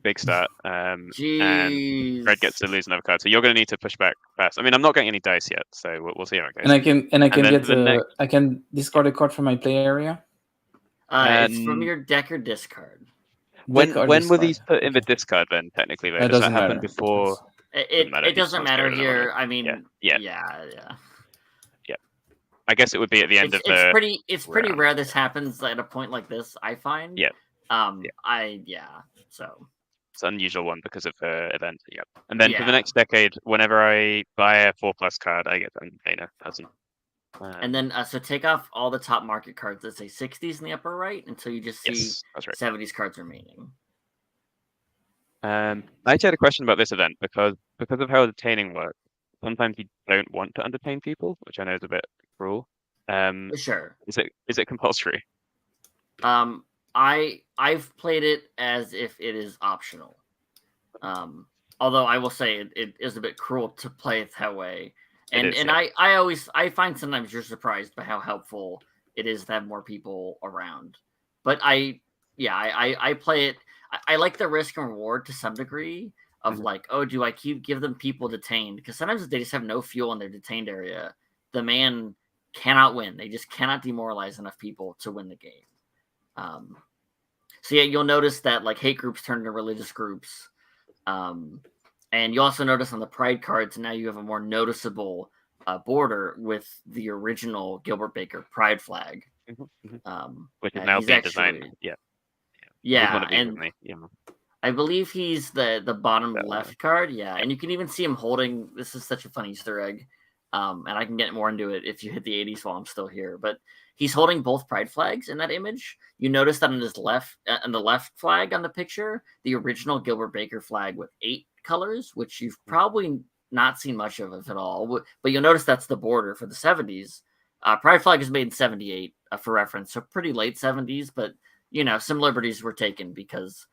Big start. And Fred gets to lose another card. So you're going to need to push back fast. I mean, I'm not getting any dice yet, so we'll see how it goes. I can discard a card from my play area. It's from your deck or discard. When were these put in the discard then, technically? Though? Does that happen before? It doesn't matter here. I mean, yeah. I guess it would be at the end of the. It's pretty rare this happens at a point like this, I find. Yeah. So. It's an unusual one because of the event. Yeah. And then for the next decade, whenever I buy a 4+ card, I get to entertain a person. And then, so take off all the top market cards that say 60s in the upper right until you just see 70s cards remaining. I actually had a question about this event because of how detaining works. Sometimes you don't want to undertain people, which I know is a bit cruel. Sure. Is it compulsory? I've played it as if it is optional. Although I will say it is a bit cruel to play it that way. I find sometimes you're surprised by how helpful it is to have more people around. But I play it. I like the risk and reward to some degree of like, oh, do I give them people detained? Because sometimes they just have no fuel in their detained area. The man cannot win. They just cannot demoralize enough people to win the game. So you'll notice that like hate groups turn into religious groups. And you also notice on the Pride cards, now you have a more noticeable border with the original Gilbert Baker Pride flag. Which is now being designed. Yeah, and I believe he's the bottom left card. Yeah, and you can even see him holding, this is such a fun Easter egg, and I can get more into it if you hit the 80s while I'm still here, but he's holding both Pride flags in that image. You notice that on his left, on the left flag on the picture, the original Gilbert Baker flag with 8 colors, which you've probably not seen much of, if at all. But you'll notice that's the border for the 70s. Pride flag was made in 78, for reference, so pretty late 70s. But some liberties were taken because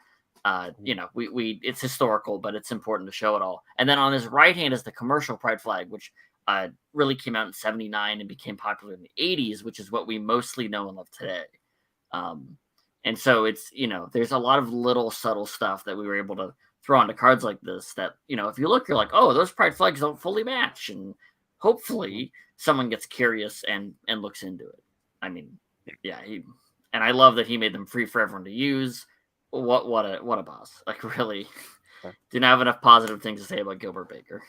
we it's historical, but it's important to show it all. And then on his right hand is the commercial Pride flag, which really came out in 79 and became popular in the 80s, which is what we mostly know and love today. And so it's, there's a lot of little subtle stuff that we were able to throw onto cards like this that, if you look, you're like, oh, those pride flags don't fully match. And hopefully someone gets curious and looks into it. I mean, yeah, and I love that he made them free for everyone to use. What a boss. Like, really didn't have enough positive things to say about Gilbert Baker.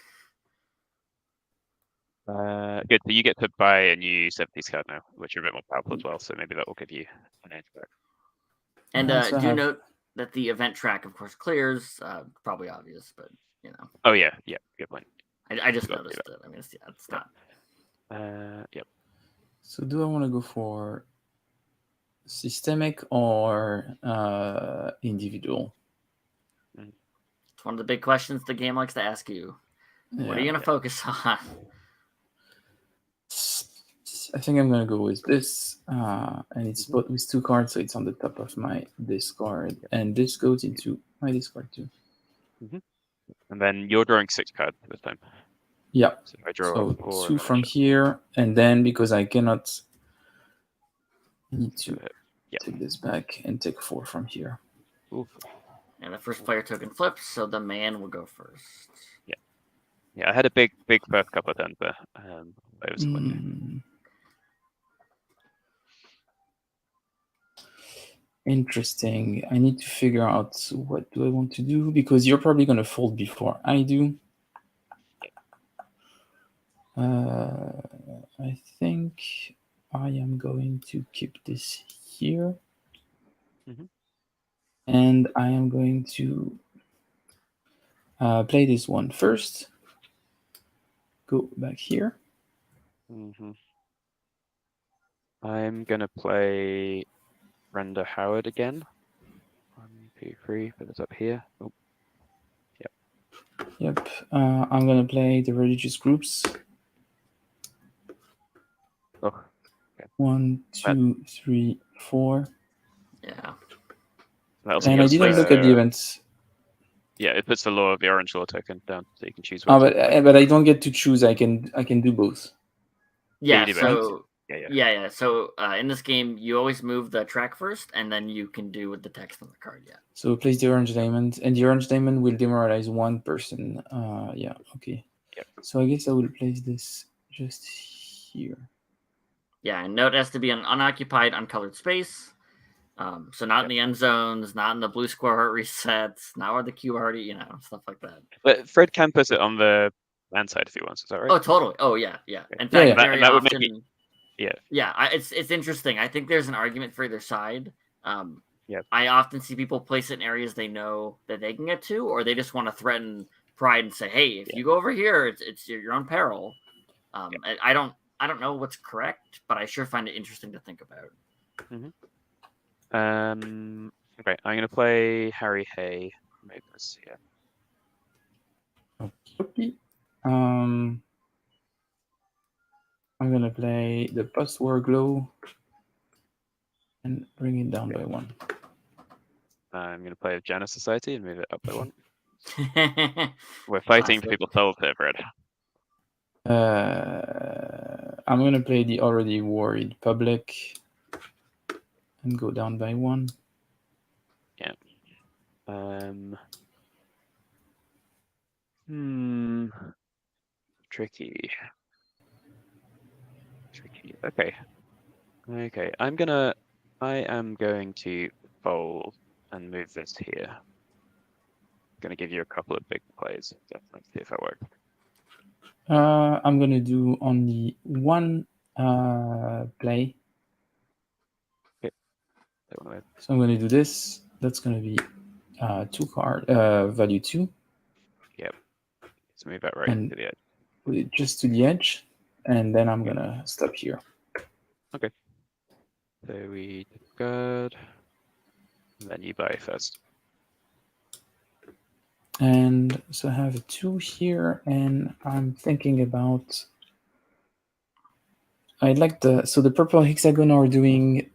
Good. So you get to buy a new 70s card now, which are a bit more powerful as well. So maybe that will give you an edge back. And note that the event track, of course, clears. Probably obvious, but Oh yeah, good point. I just noticed it. I mean, it's not. Yep. So do I want to go for systemic or individual? It's one of the big questions the game likes to ask you. What are you going to focus on? I think I'm going to go with this. And it's both with 2 cards, so it's on the top of my discard. And this goes into my discard too. And then you're drawing 6 cards this time. Yeah. So I draw 2 from here, and then because I cannot, I need to take this back and take 4 from here. Oof. And the first player token flips, so the man will go first. Yeah, I had a big first couple of turns there. Interesting. I need to figure out what do I want to do, because you're probably going to fold before I do. I think I am going to keep this here. And I am going to play this one first. Go back here. I'm going to play Brenda Howard again. 1, 2, 3, put this up here. Oh. Yep. I'm going to play the religious groups. Oh. Okay. 1, 2, 3, 4. Yeah. And I didn't look at the events. Yeah, it puts the orange law token down, so you can choose. But I don't get to choose. I can do both. Yeah. So yeah. So in this game, you always move the track first, and then you can do with the text on the card. Yeah. So place the orange diamond, and the orange diamond will demoralize 1 person. Yeah. Okay. Yep. So I guess I will place this just here. Yeah, and note it has to be an unoccupied, uncolored space. So not in the end zones, not in the blue square heart resets, not where the cube already, stuff like that. But Fred can put it on the land side if he wants. Is that right? Oh, totally. Oh, yeah. In fact, very that often, would make me, it's interesting. I think there's an argument for either side. I often see people place it in areas they know that they can get to, or they just want to threaten pride and say, "Hey, if you go over here, it's your own peril." I don't know what's correct, but I sure find it interesting to think about. Okay, I'm gonna play Harry Hay. Maybe this here. Okay. I'm gonna play the post-war glow and bring it down by 1. I'm gonna play Janus Society and move it up by 1. We're fighting for people's souls here, Fred. I'm gonna play the already worried public and go down by 1. Yeah. Tricky. Okay. I am going to fold and move this here. I'm gonna give you a couple of big plays. Definitely see if that works. I'm gonna do only 1 play. So I'm going to do this. That's going to be 2 card value 2. Yep. Let's move that right to the edge. Put it just to the edge, and then I'm going to stop here. Okay. So we discard, and then you buy first. And so I have a 2 here, and I'm thinking about. I'd like the purple hexagon are doing.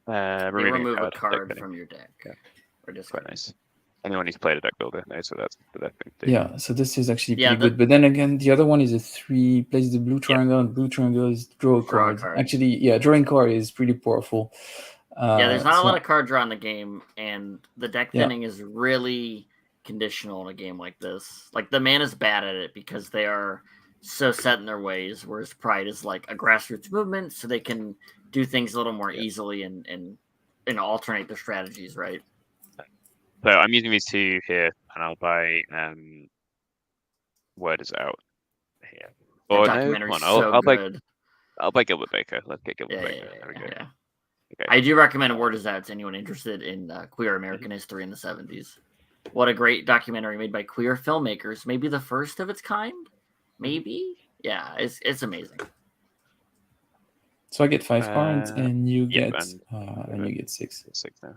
Remove a card from your deck. Quite nice. anyone who's played a deck builder knows what that's the best thing to do. Yeah, so this is actually pretty good. But then again, the other one is a 3, plays the blue triangle, and blue triangle is draw a card. Actually, yeah, drawing card is pretty powerful. There's not a lot of card draw in the game, and the deck thinning is really conditional in a game like this. Like, the man is bad at it because they are so set in their ways, whereas Pride is like a grassroots movement, so they can do things a little more easily and alternate their strategies, right? So I'm using these two here, and I'll buy Word Is Out here. Or I'll buy Gilbert Baker. Let's get Gilbert Baker. There we go. Yeah. Okay. I do recommend Word Is Out to anyone interested in queer American history in the 70s. What a great documentary made by queer filmmakers. Maybe the first of its kind? Maybe? Yeah, it's amazing. So I get 5 cards, and you get 6. 6 now.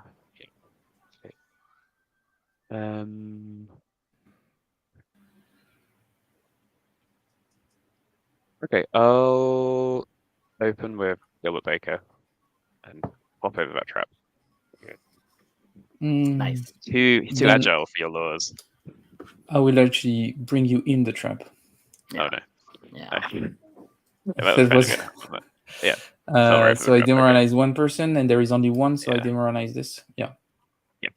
Okay. Okay, I'll open with Gilbert Baker and pop over that trap. Okay. Nice. Too agile for your lures. I will actually bring you in the trap. Yeah. Oh no. Yeah. So I demoralize one person, and there is only one, so I demoralize this. Yeah.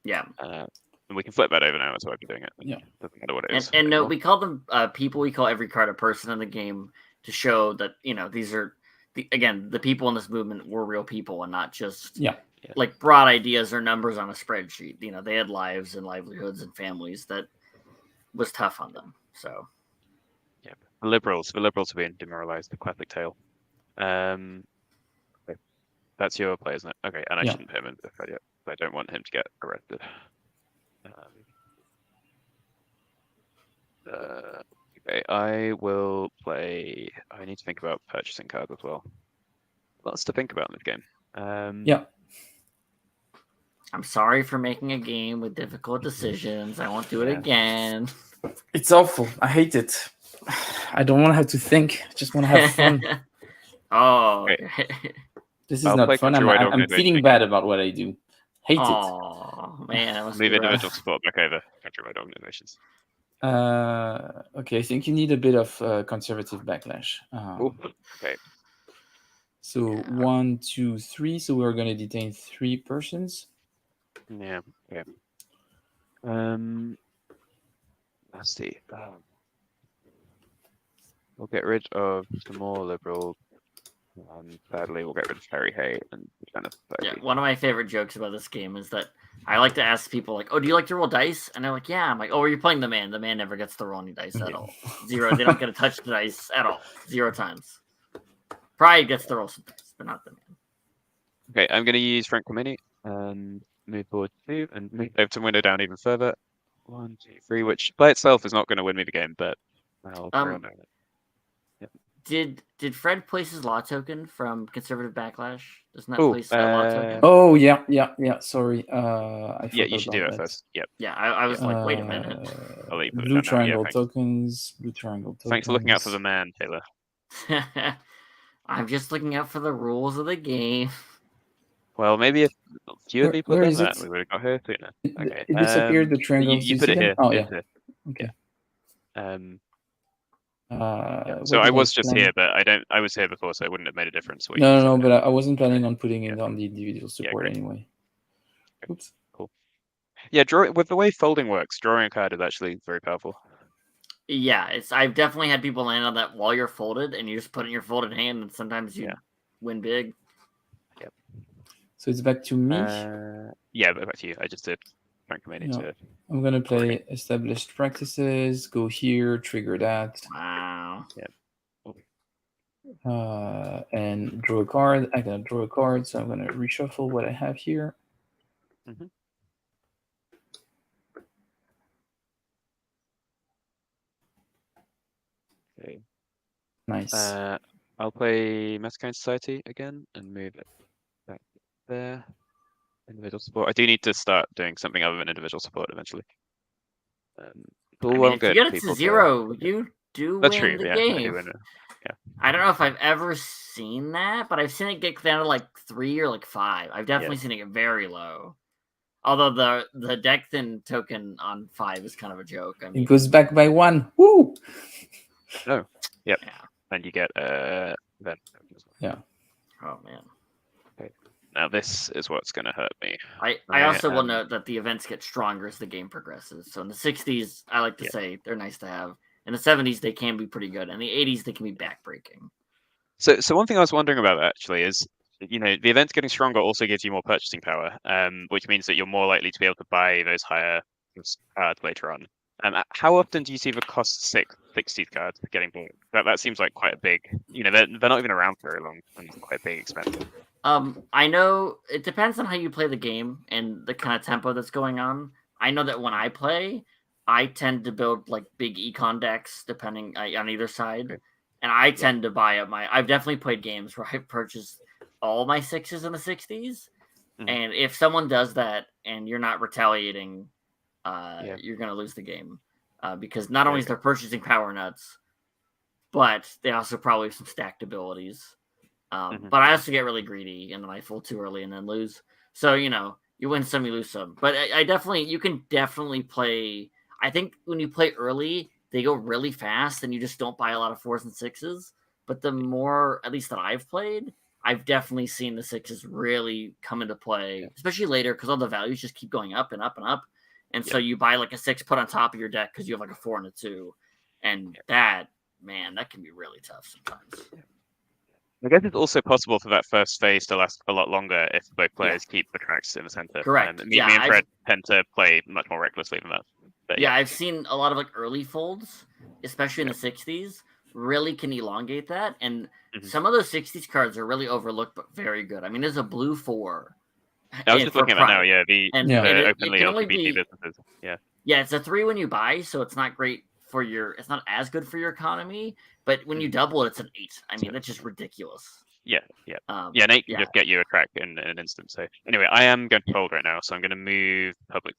Yeah. And we can flip that over now. That's why we're doing it. Yeah. Doesn't matter what it is. And no, we call them people. We call every card a person in the game to show that these are the people in this movement were real people and not just like broad ideas or numbers on a spreadsheet. They had lives and livelihoods and families that was tough on them. So. Yeah. The liberals are being demoralized. The classic tale. Okay. That's your play, isn't it? Okay, and I shouldn't put him in the yet. I don't want him to get arrested. Okay, I will play. I need to think about purchasing cards as well. Lots to think about in this game. Yeah. I'm sorry for making a game with difficult decisions. I won't do it again. It's awful. I hate it. I don't want to have to think. I just want to have fun. Oh, okay. This is not fun. I'm feeling bad about what I do. Hate it. Oh, man. Leave individual support back over countrywide organizations. Okay, I think you need a bit of conservative backlash. Okay. So 1, 2, 3. So we're going to detain 3 persons. Yeah. Okay. Let's see. We'll get rid of the more liberal. Thirdly, we'll get rid of Harry Hay and one of my favorite jokes about this game is that I like to ask people like, "Oh, do you like to roll dice?" And they're like, "Yeah." I'm like, "Oh, are you playing the man? The man never gets to roll any dice at all. 0. They don't get to touch the dice at all. 0 times. Pride gets to roll some dice, but not the man." Okay, I'm going to use Frank Comini and move forward 2 and move Overton window down even further. 1, 2, 3, which by itself is not going to win me the game, but I'll carry on doing it. Did Fred place his law token from Conservative Backlash? Doesn't that place a law token? Oh yeah. Sorry, you should do it first. Yep. Yeah, I was like, wait a minute. I'll let you put blue triangle tokens. Blue triangle tokens. Thanks for looking out for the man, Taylor. I'm just looking out for the rules of the game. Well, maybe if fewer people had done that, we would have got here sooner. Okay. It disappeared. The triangle. You put it here. Oh yeah. Okay. Yeah. So I was just here, but I was here before, so it wouldn't have made a difference. No, but I wasn't planning on putting it on the individual support anyway. Oops. Cool. Yeah, with the way folding works, drawing a card is actually very powerful. Yeah, I've definitely had people land on that while you're folded, and you just put it in your folded hand, and sometimes you win big. Yep. So it's back to me. Yeah, but back to you. I just did. I'm gonna play established practices. Go here, trigger that. Wow. Yeah. And draw a card. I gotta draw a card, so I'm gonna reshuffle what I have here. Mm-hmm. Okay. Nice. I'll play Masculine Society again and move it back there. Individual support. I do need to start doing something other than individual support eventually. If you get it to 0, you do win the game. I don't know if I've ever seen that, but I've seen it get down to like 3 or like 5. I've definitely seen it get very low. Although the deck thin token on 5 is kind of a joke. I mean, It goes back by 1. Woo! Oh, yep. yeah. And you get event tokens as well. Yeah. Oh man. Now this is what's going to hurt me. I also will note that the events get stronger as the game progresses. So in the 60s, I like to say they're nice to have. In the 70s, they can be pretty good. In the 80s, they can be backbreaking. So one thing I was wondering about actually is, the events getting stronger also gives you more purchasing power, which means that you're more likely to be able to buy those higher cards later on. How often do you see the cost 60 cards getting bought? That seems like quite a big. They're not even around for very long, and it's quite a big expensive. I know it depends on how you play the game and the kind of tempo that's going on. I know that when I play, I tend to build like big econ decks depending on either side. Okay. And I tend to buy up I've definitely played games where I've purchased all my 6s in the 60s. Mm-hmm. And if someone does that and you're not retaliating, you're going to lose the game. Because not only is their purchasing power nuts, but they also probably have some stacked abilities. But I also get really greedy and then I fold too early and then lose. So, you win some, you lose some. But you can definitely play. I think when you play early, they go really fast and you just don't buy a lot of 4s and 6s. But the more, at least that I've played, I've definitely seen the 6s really come into play, especially later because all the values just keep going up and up and up. And so you buy like a 6 put on top of your deck because you have like a 4 and a 2. And that can be really tough sometimes. I guess it's also possible for that first phase to last a lot longer if both players keep the tracks in the center. Correct. Me and Fred tend to play much more recklessly than that. But, I've seen a lot of like early folds, especially in the 60s, really can elongate that. And some of those 60s cards are really overlooked, but very good. I mean, there's a blue 4. I was just looking at it now, the openly LGBT businesses. Yeah, it's a 3 when you buy, so it's not great for it's not as good for your economy, but when you double it, it's an 8. I mean, that's just ridiculous. An 8 can just get you a track in an instant. So anyway, I am going to fold right now, so I'm going to move public.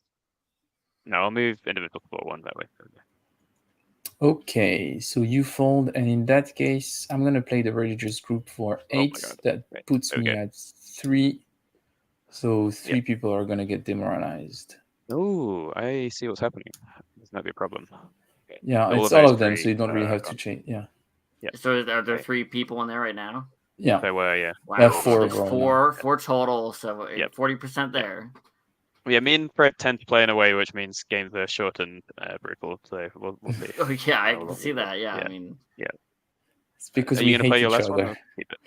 No, I'll move individual floor 1 that way. Okay, so you fold, and in that case, I'm going to play the religious group for 8. That puts me at 3. So 3 people are going to get demoralized. Oh, I see what's happening. This might be a problem. Okay. Yeah, so it's all of them, so you don't really have to change. Yeah. So are there 3 people in there right now? Yeah. There were, Wow. 4 4 total, so 40% there. Yeah, me and Fred tend to play in a way which means games are short and brutal. So we'll see. Oh yeah, I can see that. Yeah, I mean, it's because we hate each other.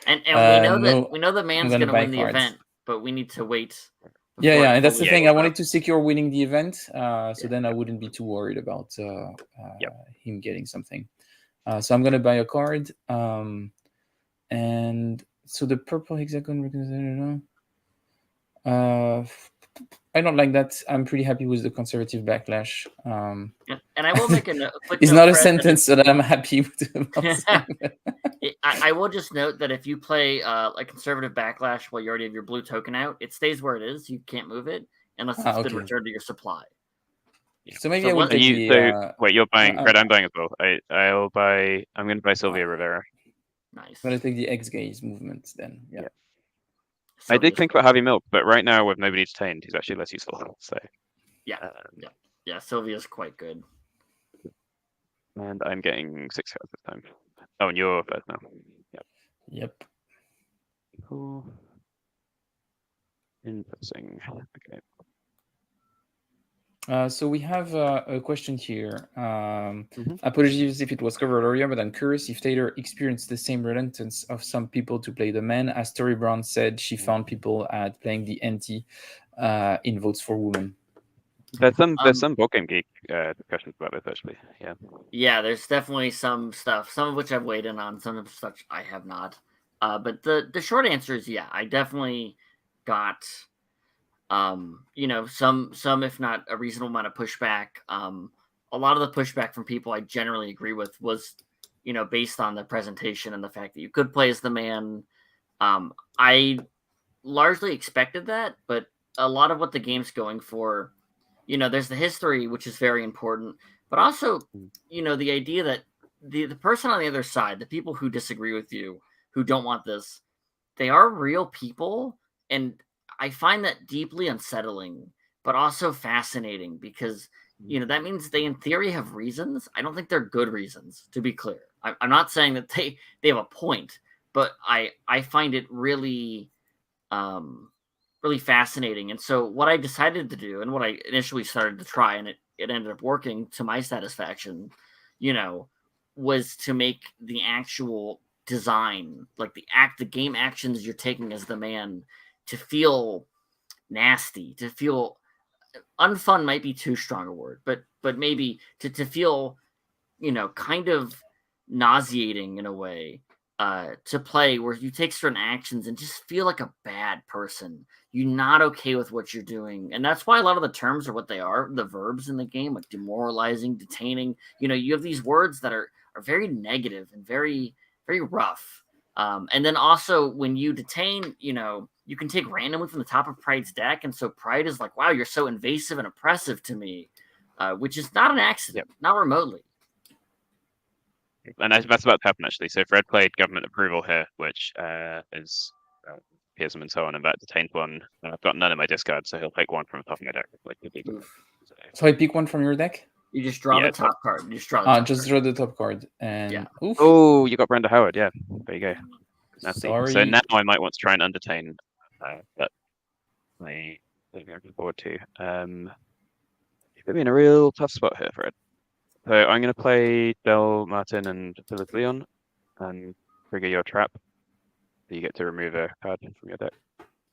And we know the man's gonna win the event, but we need to wait. And that's the thing. I wanted to secure winning the event, so then I wouldn't be too worried about him getting something. So I'm gonna buy a card, and so the purple hexagon. I don't like that. I'm pretty happy with the conservative backlash. And I will make a note. It's not a sentence that I'm happy with. I will just note that if you play a conservative backlash while you already have your blue token out, it stays where it is. You can't move it unless it's been returned to your supply. So maybe I will take wait, you're buying Fred? I'm buying as well. I'm going to buy Sylvia Rivera. Nice. I'm going to take the X-Gaze movements then. Yeah. I did think about Harvey Milk, but right now with nobody detained, he's actually less useful. So Sylvia's quite good. And I'm getting 6 cards this time. Oh, and you're first now. Yep. Cool. Interesting. Okay. So we have a question here. Apologies if it was covered earlier, but I'm curious if Taylor experienced the same reluctance of some people to play the man. As Tori Brown said, she found people at playing the anti in Votes for Women. There's some board game geek discussions about this actually. Yeah, there's definitely some stuff, some of which I've weighed in on, some of such I have not. But the short answer is I definitely got some if not a reasonable amount of pushback. A lot of the pushback from people I generally agree with was based on the presentation and the fact that you could play as the man. I largely expected that, but a lot of what the game's going for, there's the history, which is very important, but also the idea that the person on the other side, the people who disagree with you, who don't want this, they are real people. And I find that deeply unsettling but also fascinating because that means they in theory have reasons. I don't think they're good reasons, to be clear. I'm not saying that they have a point, but I find it really really fascinating. And so what I decided to do and what I initially started to try, and it ended up working to my satisfaction, was to make the actual design, like the game actions you're taking as the man, to feel nasty, to feel unfun might be too strong a word, but maybe to feel, kind of nauseating in a way, to play, where you take certain actions and just feel like a bad person. You're not okay with what you're doing. And that's why a lot of the terms are what they are, the verbs in the game, like demoralizing, detaining. You have these words that are very negative and very, very rough. And then also when you detain, you can take randomly from the top of Pride's deck. And so Pride is like, wow, you're so invasive and oppressive to me, which is not an accident, not remotely. And that's about to happen, actually. So Fred played government approval here, which is Pearson and so on, and that detains one. I've got none in my discard, so he'll take one from the top of my deck. So I pick one from your deck? You just draw the top card. You just draw the top just card. draw the top card. And oof. Oh, you got Brenda Howard. Yeah, there you go. Nasty. Sorry. So now I might want to try and undetain, but I think I'm looking forward to. You put me in a real tough spot here, Fred. So I'm going to play Del Martin and Phyllis Leon and trigger your trap. So you get to remove a card from your deck.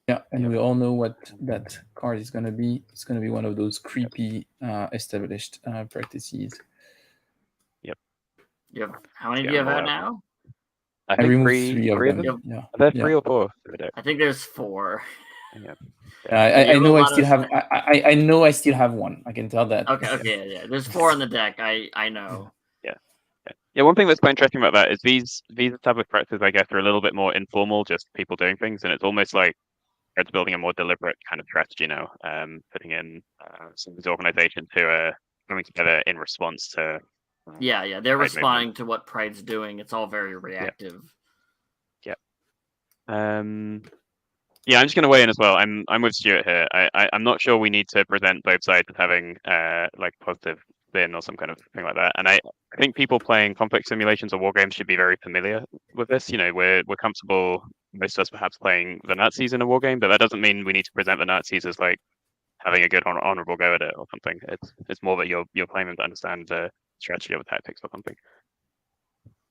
Yeah, and we all know what that card is going to be. It's going to be one of those creepy established practices. Yep. How many do you have out now? I removed three of them. Yep. Yeah. Are there 3 or 4? I think there's 4. Yeah. I know I still have. I know I still have one. I can tell that. Okay, yeah. There's 4 on the deck. I know. Yeah. One thing that's quite interesting about that is these established practices, I guess, are a little bit more informal, just people doing things, and it's almost like it's building a more deliberate kind of strategy now. Putting in some of these organizations who are coming together in response to. Yeah. They're responding to what Pride's doing. It's all very reactive. Yeah. I'm just going to weigh in as well. I'm with Stuart here. I'm not sure we need to present both sides as having like positive spin or some kind of thing like that. And I think people playing conflict simulations or war games should be very familiar with this. We're comfortable, most of us perhaps, playing the Nazis in a war game, but that doesn't mean we need to present the Nazis as like having a good honorable go at it or something. It's more that you're playing them to understand the strategy of the tactics or something.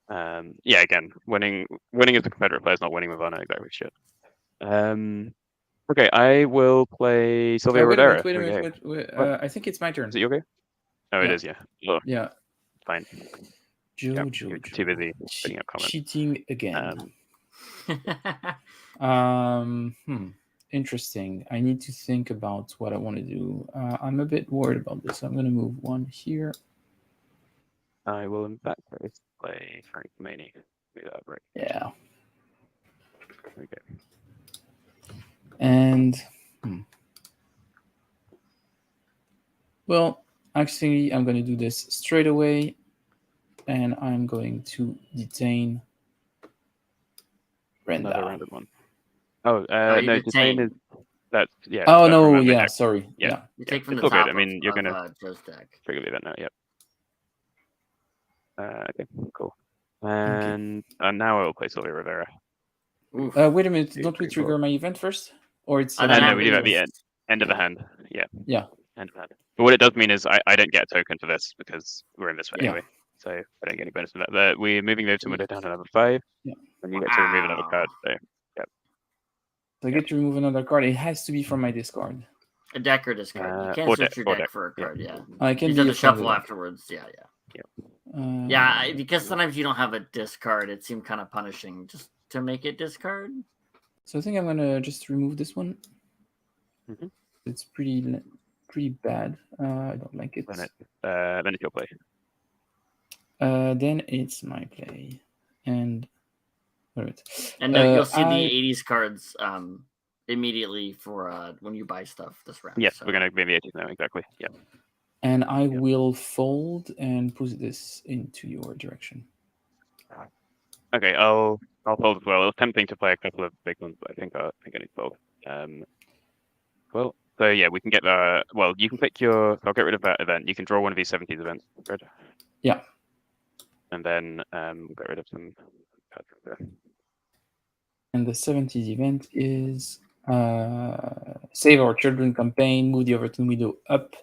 Again, winning as a Confederate player is not winning with honor, exactly shit. Okay, I will play Sylvia Rodera. Wait a minute. I think it's my turn. Is it your go? Oh, it is, yeah. Oh, yeah. Fine. Joe. You're too busy putting up comments. Cheating again. Interesting. I need to think about what I want to do. I'm a bit worried about this. I'm going to move one here. I will, in fact, play Frank Maney. Right. Yeah. Okay. And well, actually, I'm going to do this straight away, and I'm going to detain Brenda. Another random one. Oh, no, detain is that's Oh no, yeah, sorry. Yeah. You take from the top. Good. I mean, you're gonna Joe's deck. trigger the event now. Yep. Okay, cool. And now I will play Sylvia Rivera. Wait a minute. Don't we trigger my event first? Or it's no, we do at the end of the hand. Yeah. End of the hand. But what it does mean is I don't get a token for this because we're in this way anyway. So I don't get any bonus from that. We're moving those to window down to number 5. Yeah. And you get to remove another card. So I get to remove another card. It has to be from my discard. A deck or discard. You can't switch your deck for a card. Yeah. I can do the shuffle afterwards. Yeah. Yeah, because sometimes you don't have a discard. It seemed kind of punishing just to make it discard. So I think I'm gonna just remove this one. Mm-hmm. It's pretty bad. I don't like it. Then it's your play. Then it's my play, and and you'll see the 80s cards immediately for when you buy stuff this round. Yes, we're gonna be the 80s now, exactly. Yeah. And I will fold and push this into your direction. Okay, I'll fold as well. It was tempting to play a couple of big ones, but I think I need to fold. Well, So yeah, we can get the. Well, you can pick your. I'll get rid of that event. You can draw one of these 70s events. Fred. Yeah. And then get rid of some. And the 70s event is Save Our Children campaign. Move the Overton window up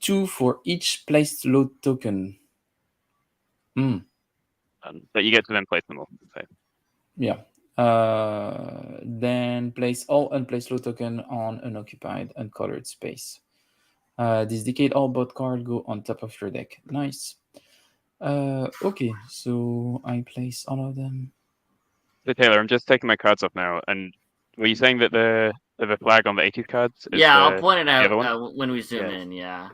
2 for each placed load token. But you get to then place them all. So. Yeah. Then place all unplaced load token on unoccupied, uncolored space. This decade, all but card go on top of your deck. Nice. Okay, so I place all of them. So Taylor, I'm just taking my cards off now. And were you saying that the flag on the 80s cards is I'll point it out when we zoom Yeah. in. Yeah,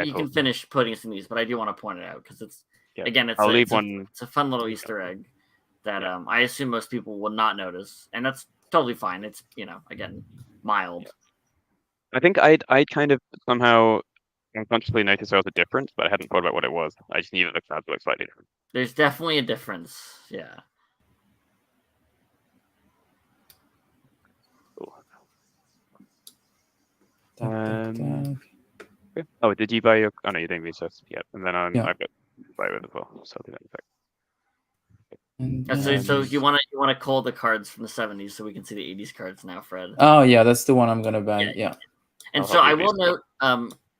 cool. can finish putting some of these, but I do want to point it out because it's a fun little Easter egg that I assume most people will not notice, and that's totally fine. It's again mild. I think I'd kind of somehow unconsciously noticed there was a difference, but I hadn't thought about what it was. I just knew that the cards looked slightly different. There's definitely a difference. Yeah. Oh, did you buy your? Oh no, you didn't research yet. And then I've got buy with as well. So I'll do that in a sec. So you want to call the cards from the 70s so we can see the 80s cards now, Fred? Oh yeah, that's the one I'm gonna buy. Yeah. And so I will note,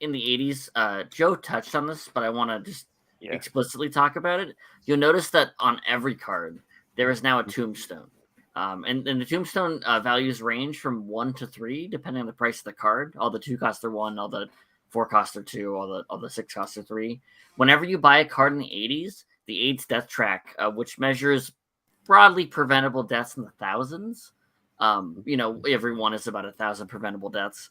in the 80s, Joe touched on this, but I want to just explicitly talk about it. You'll notice that on every card there is now a tombstone. And the tombstone values range from 1 to 3, depending on the price of the card. All the 2 costs are 1, all the 4 costs are 2, all the 6 costs are 3. Whenever you buy a card in the 80s, the AIDS death track, which measures broadly preventable deaths in the thousands, every one is about 1,000 preventable deaths.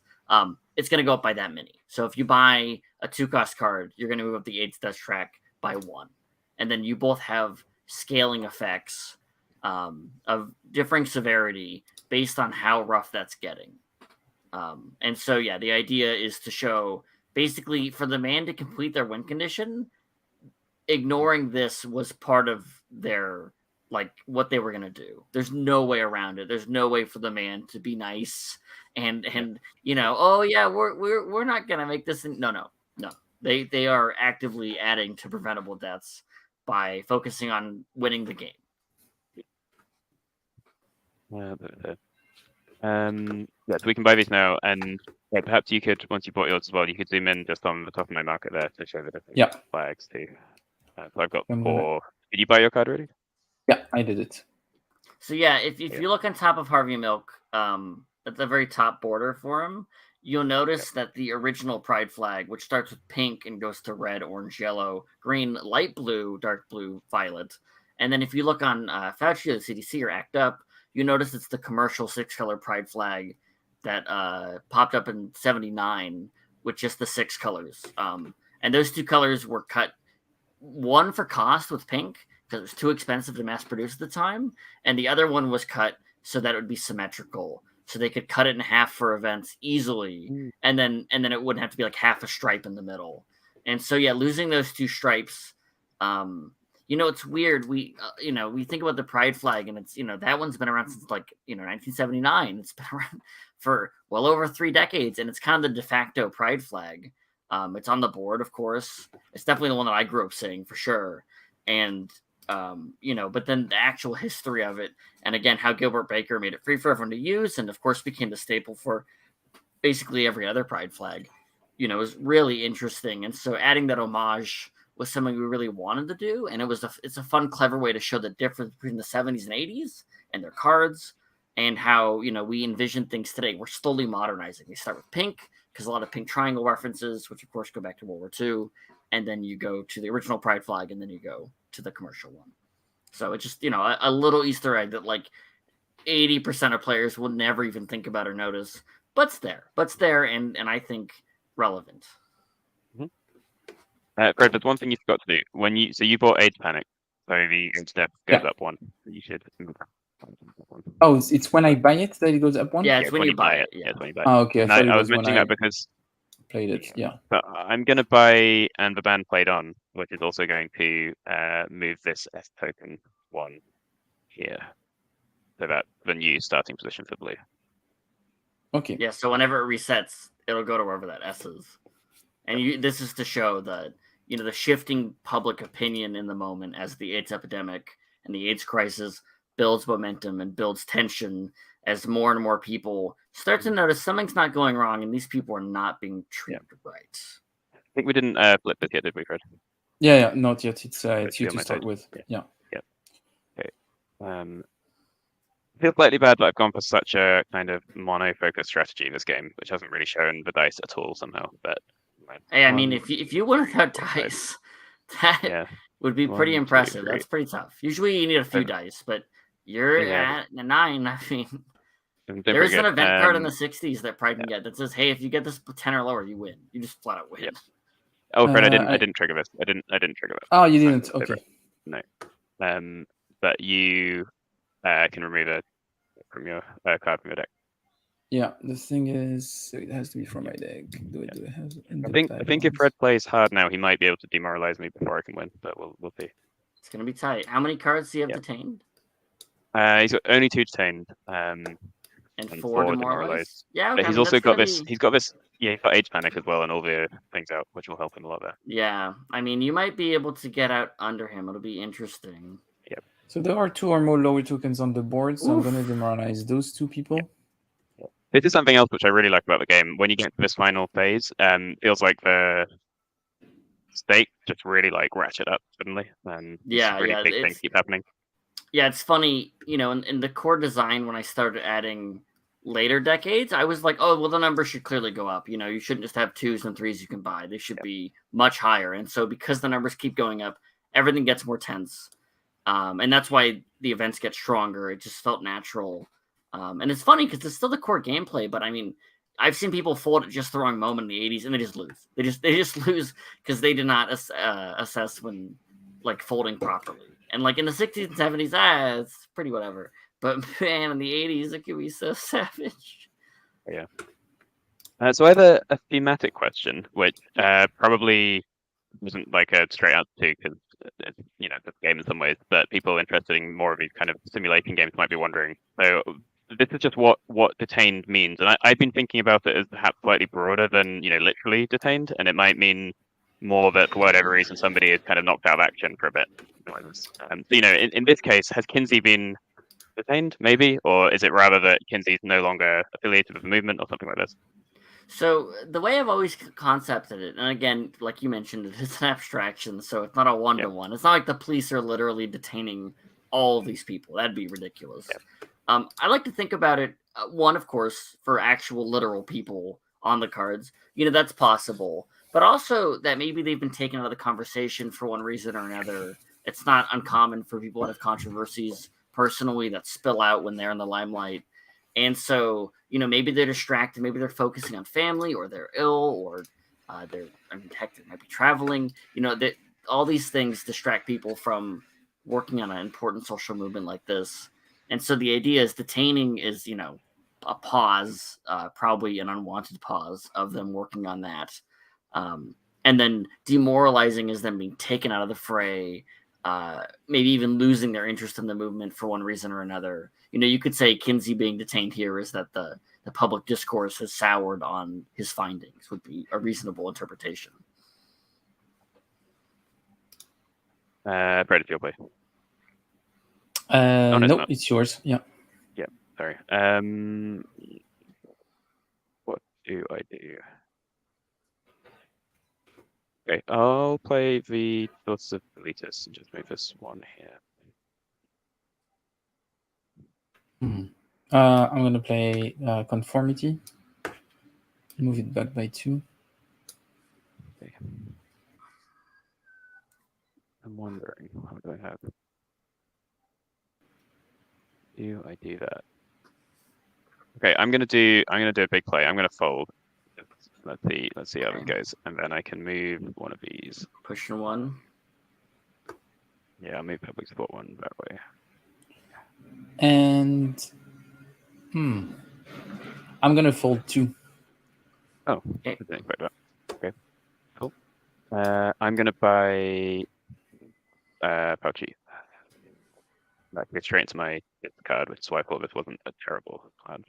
It's going to go up by that many. So if you buy a 2-cost card, you're going to move up the AIDS death track by 1, and then you both have scaling effects of differing severity based on how rough that's getting. And so, the idea is to show basically for the man to complete their win condition, ignoring this was part of their, what they were going to do. There's no way around it. There's no way for the man to be nice and we're not going to make this. No. They are actively adding to preventable deaths by focusing on winning the game. So we can buy these now, and perhaps you could, once you bought yours as well, you could zoom in just on the top of my market there to show the different flags too. So I've got 4. Did you buy your card already? Yeah, I did it. So if you look on top of Harvey Milk, at the very top border for him, you'll notice that the original Pride flag, which starts with pink and goes to red, orange, yellow, green, light blue, dark blue, violet. And then if you look on Fauci or the CDC or ACT UP, you notice it's the commercial 6-color Pride flag that popped up in 79 with just the 6 colors. And those 2 colors were cut, one for cost with pink, because it was too expensive to mass produce at the time, and the other one was cut so that it would be symmetrical, so they could cut it in half for events easily, and then it wouldn't have to be like half a stripe in the middle. And so losing those 2 stripes, it's weird. We think about the Pride flag, and it's that one's been around since 1979. It's been around for well over 3 decades, and it's kind of the de facto Pride flag. It's on the board, of course. It's definitely the one that I grew up seeing for sure. And but then the actual history of it, and again, how Gilbert Baker made it free for everyone to use, and of course became the staple for basically every other Pride flag, is really interesting. And so adding that homage was something we really wanted to do, and it's a fun, clever way to show the difference between the 70s and 80s and their cards, and how we envision things today. We're slowly modernizing. We start with pink because a lot of pink triangle references, which of course go back to World War II, and then you go to the original Pride flag, and then you go to the commercial one. So it's just a little Easter egg that 80% of players will never even think about or notice, but it's there, and I think relevant. Fred, there's one thing you forgot to do you bought AIDS Panic, so the AIDS death goes up 1. You should. Oh, it's when I buy it that it goes up 1. Yeah, it's when you buy it. Yeah, it's when you buy it. Oh, okay. I was mentioning that because played it. Yeah. But I'm going to buy and the band played on, which is also going to move this S token 1 here, so that the new starting position for blue. Okay. Yeah, so whenever it resets, it'll go to wherever that S is. And this is to show that, the shifting public opinion in the moment as the AIDS epidemic and the AIDS crisis builds momentum and builds tension as more and more people start to notice something's not going wrong and these people are not being treated right. I think we didn't flip this yet, did we, Fred? Yeah, not yet. It's you on to my start side. with. Yeah. Okay. I feel slightly bad that I've gone for such a kind of mono-focused strategy in this game, which hasn't really shown the dice at all somehow. But hey, I mean, if you wouldn't have dice, that would be pretty impressive. That's pretty tough. Usually you need a few dice, but you're at a 9. I mean, there's an event card in the 60s that Pride can get that says, "Hey, if you get this 10 or lower, you win. You just flat out win." Yeah. Oh, Fred, I didn't trigger this. I didn't trigger this. Oh, you didn't. Okay. No. But you can remove it from your card from your deck. Yeah, the thing is, it has to be from my deck. Do it have I think if Fred plays hard now, he might be able to demoralize me before I can win, but we'll see. It's gonna be tight. How many cards do you have detained? He's got only 2 detained. And 4 demoralized. Yeah, okay, but he's also got this. He's got this. Yeah, he's got Age Panic as well, and all the things out, which will help him a lot there. Yeah, I mean, you might be able to get out under him. It'll be interesting. Yep. So there are 2 or more lower tokens on the board, so I'm gonna demoralize those 2 people. Yep. This is something else which I really like about the game. When you get to this final phase, feels like the stakes just really like ratchet up suddenly, and really big things keep happening. Yeah, it's funny, in the core design when I started adding later decades, I was like, oh, well, the numbers should clearly go up. You shouldn't just have 2s and 3s you can buy. They should be much higher. And so because the numbers keep going up, everything gets more tense. And that's why the events get stronger. It just felt natural. And it's funny because it's still the core gameplay, but I mean, I've seen people fold at just the wrong moment in the 80s and they just lose. They just lose because they did not assess when like folding properly. And like in the 60s and 70s, it's pretty whatever. But man, in the 80s, it could be so savage. Yeah. So I have a thematic question, which probably wasn't like a straight answer to, because the game in some ways, but people interested in more of these kind of simulation games might be wondering. So this is just what detained means, and I've been thinking about it as perhaps slightly broader than literally detained, and it might mean more that for whatever reason somebody is kind of knocked out of action for a bit. In this case, has Kinsey been detained, maybe, or is it rather that Kinsey's no longer affiliated with the movement or something like this? So the way I've always concepted it, and again, like you mentioned, it's an abstraction, so it's not a one-to-one. It's not like the police are literally detaining all of these people. That'd be ridiculous. I like to think about it, one, of course, for actual literal people on the cards. That's possible. But also that maybe they've been taken out of the conversation for one reason or another. It's not uncommon for people that have controversies personally that spill out when they're in the limelight. And so, maybe they're distracted. Maybe they're focusing on family, or they're ill, or they might be traveling. That all these things distract people from working on an important social movement like this. And so the idea is detaining is, a pause, probably an unwanted pause of them working on that. And then demoralizing is them being taken out of the fray, maybe even losing their interest in the movement for one reason or another. You could say Kinsey being detained here is that the public discourse has soured on his findings, would be a reasonable interpretation. Brett, it's your play. No, it's yours. Yeah. Yeah, sorry. What do I do? Okay, I'll play the Thoughts of Elitis and just move this one here. I'm going to play Conformity. Move it back by 2. Okay. I'm wondering, how do I have? Do I do that? Okay, I'm gonna do a big play. I'm gonna fold. Let's see how it goes, and then I can move one of these. Pushing 1. Yeah, I'll move public support 1 that way. And I'm gonna fold 2. Oh, I didn't expect that. Okay, cool. I'm gonna buy Pouchy. That goes straight into my card, which is why I thought this wasn't a terrible plan.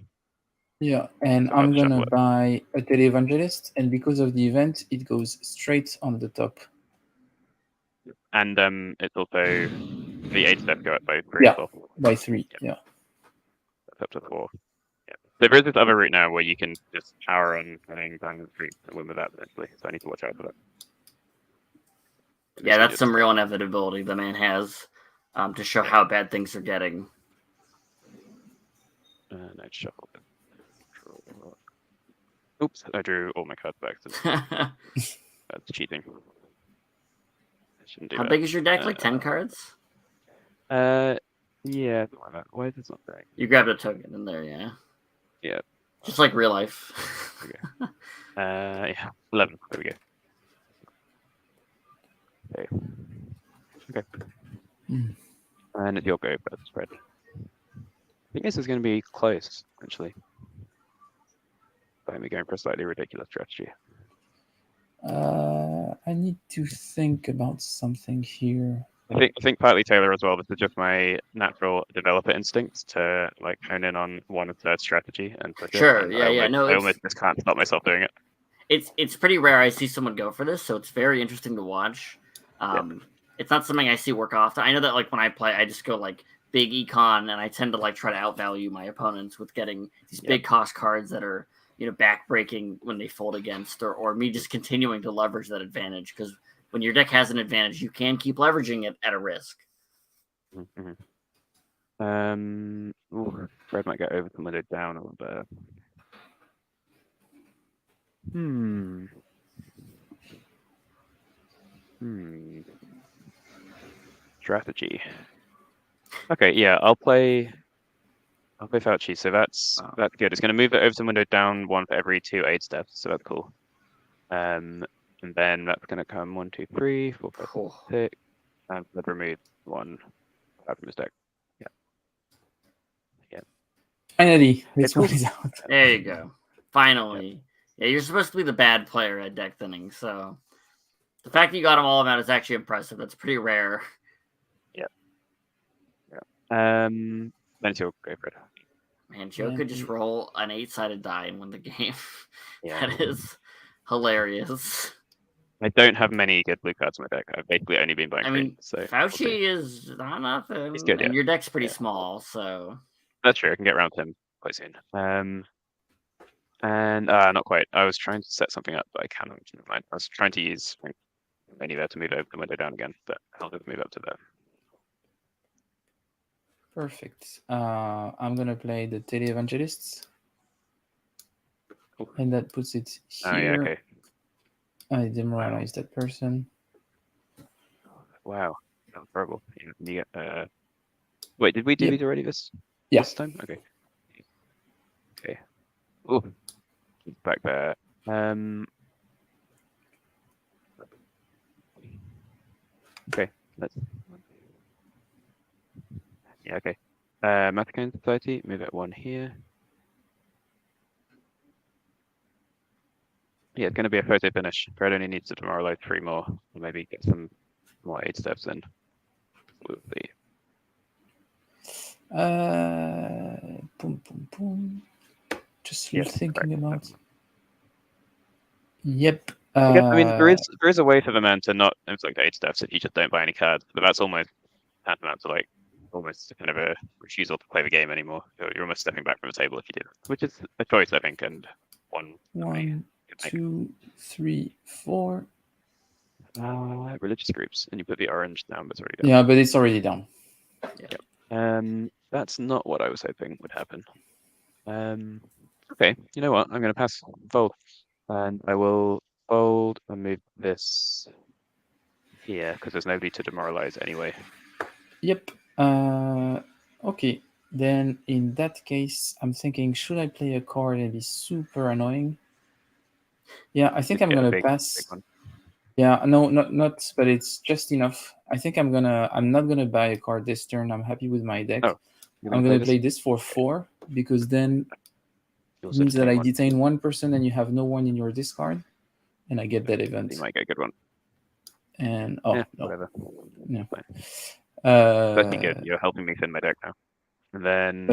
Yeah, and So I'll I'm gonna shuffle it. buy a Televangelist, and because of the event, it goes straight on the top. And it's also the 8 step go up by 3 Yeah, as well. by 3. Yeah. That's up to 4. Yeah. There is this other route now where you can just power on playing Diamond Street and win with that eventually. So I need to watch out for that. Yeah, that's some real inevitability the man has to show how bad things are getting. And I'd shuffle it. Oops, I drew all my cards back. That's cheating. I shouldn't do How that. big is your deck? Like 10 cards? Yeah. Why is this not there? You grabbed a token in there, yeah. Yeah. Just like real life. Okay. Yeah. 11. There we go. Okay. And it's your go, but spread. I think this is going to be close, actually. By me going for a slightly ridiculous strategy. I need to think about something here. I think partly Taylor as well. This is just my natural developer instinct to like hone in on one and third strategy and push Sure, it. yeah. No, I almost just can't stop myself doing it. It's pretty rare I see someone go for this, so it's very interesting to watch. It's not something I see work often. I know that like when I play, I just go like big econ, and I tend to like try to outvalue my opponents with getting these big cost cards that are backbreaking when they fold against, or me just continuing to leverage that advantage, because when your deck has an advantage, you can keep leveraging it at a risk. Mm-hmm. Red might get over the window down a little bit. Strategy. Okay, yeah, I'll play Fauci, so that's good. It's going to move it over the window down 1 for every 2 8 steps, so that's cool. And then that's going to come 1, 2, 3, 4, 5, 6, and let's remove 1 out from his deck. Yeah. Finally, this one is out. There you go. Finally. Yeah, you're supposed to be the bad player at deck thinning, so the fact that you got them all out is actually impressive. That's pretty rare. Yeah. Then you'll go for it. Man, Joe could just roll an 8-sided die and win the game. That is hilarious. I don't have many good blue cards in my deck. I've basically only been buying green. So Fauci is not nothing. He's good, and your deck's pretty small, so that's true. I can get around to him quite soon. And not quite. I was trying to set something up, but I cannot. Never mind. I was trying to use many there to move the window down again, but I'll just move up to there. Perfect. I'm gonna play the Televangelists. Cool. And that puts it here. Oh, yeah, okay. I demoralized that person. Wow, that was horrible. You get, wait, did we do these already this time? Okay. Okay. Oh, back there. Okay, let's. Yeah, okay. Mathicone Society, move it 1 here. Yeah, it's going to be a photo finish. Fred only needs to demoralize 3 more, or maybe get some more 8 steps in. We'll see. Boom, boom, boom. Just thinking about. Yep. I mean, there is a way for the man to not inflict 8 steps if you just don't buy any cards, but that's almost tantamount to like almost kind of a refusal to play the game anymore. So you're almost stepping back from the table if you do, which is a choice, I think. And 1, 2, 3, 4. Religious groups, and you put the orange down, but it's already down. Yeah, but it's already down. Yeah. That's not what I was hoping would happen. Okay, you know what? I'm going to pass fold, and I will fold and move this here because there's nobody to demoralize anyway. Yep. Okay. Then in that case, I'm thinking, should I play a card and be super annoying? Yeah, I think I'm gonna pass. Yeah, no, not, but it's just enough. I think I'm not gonna buy a card this turn. I'm happy with my deck. I'm gonna play this for 4 because then it means that I detain 1 person and you have no one in your discard, and I get that event. You might get a good one. And no. Whatever. Yeah. That's good. You're helping me thin my deck now. And then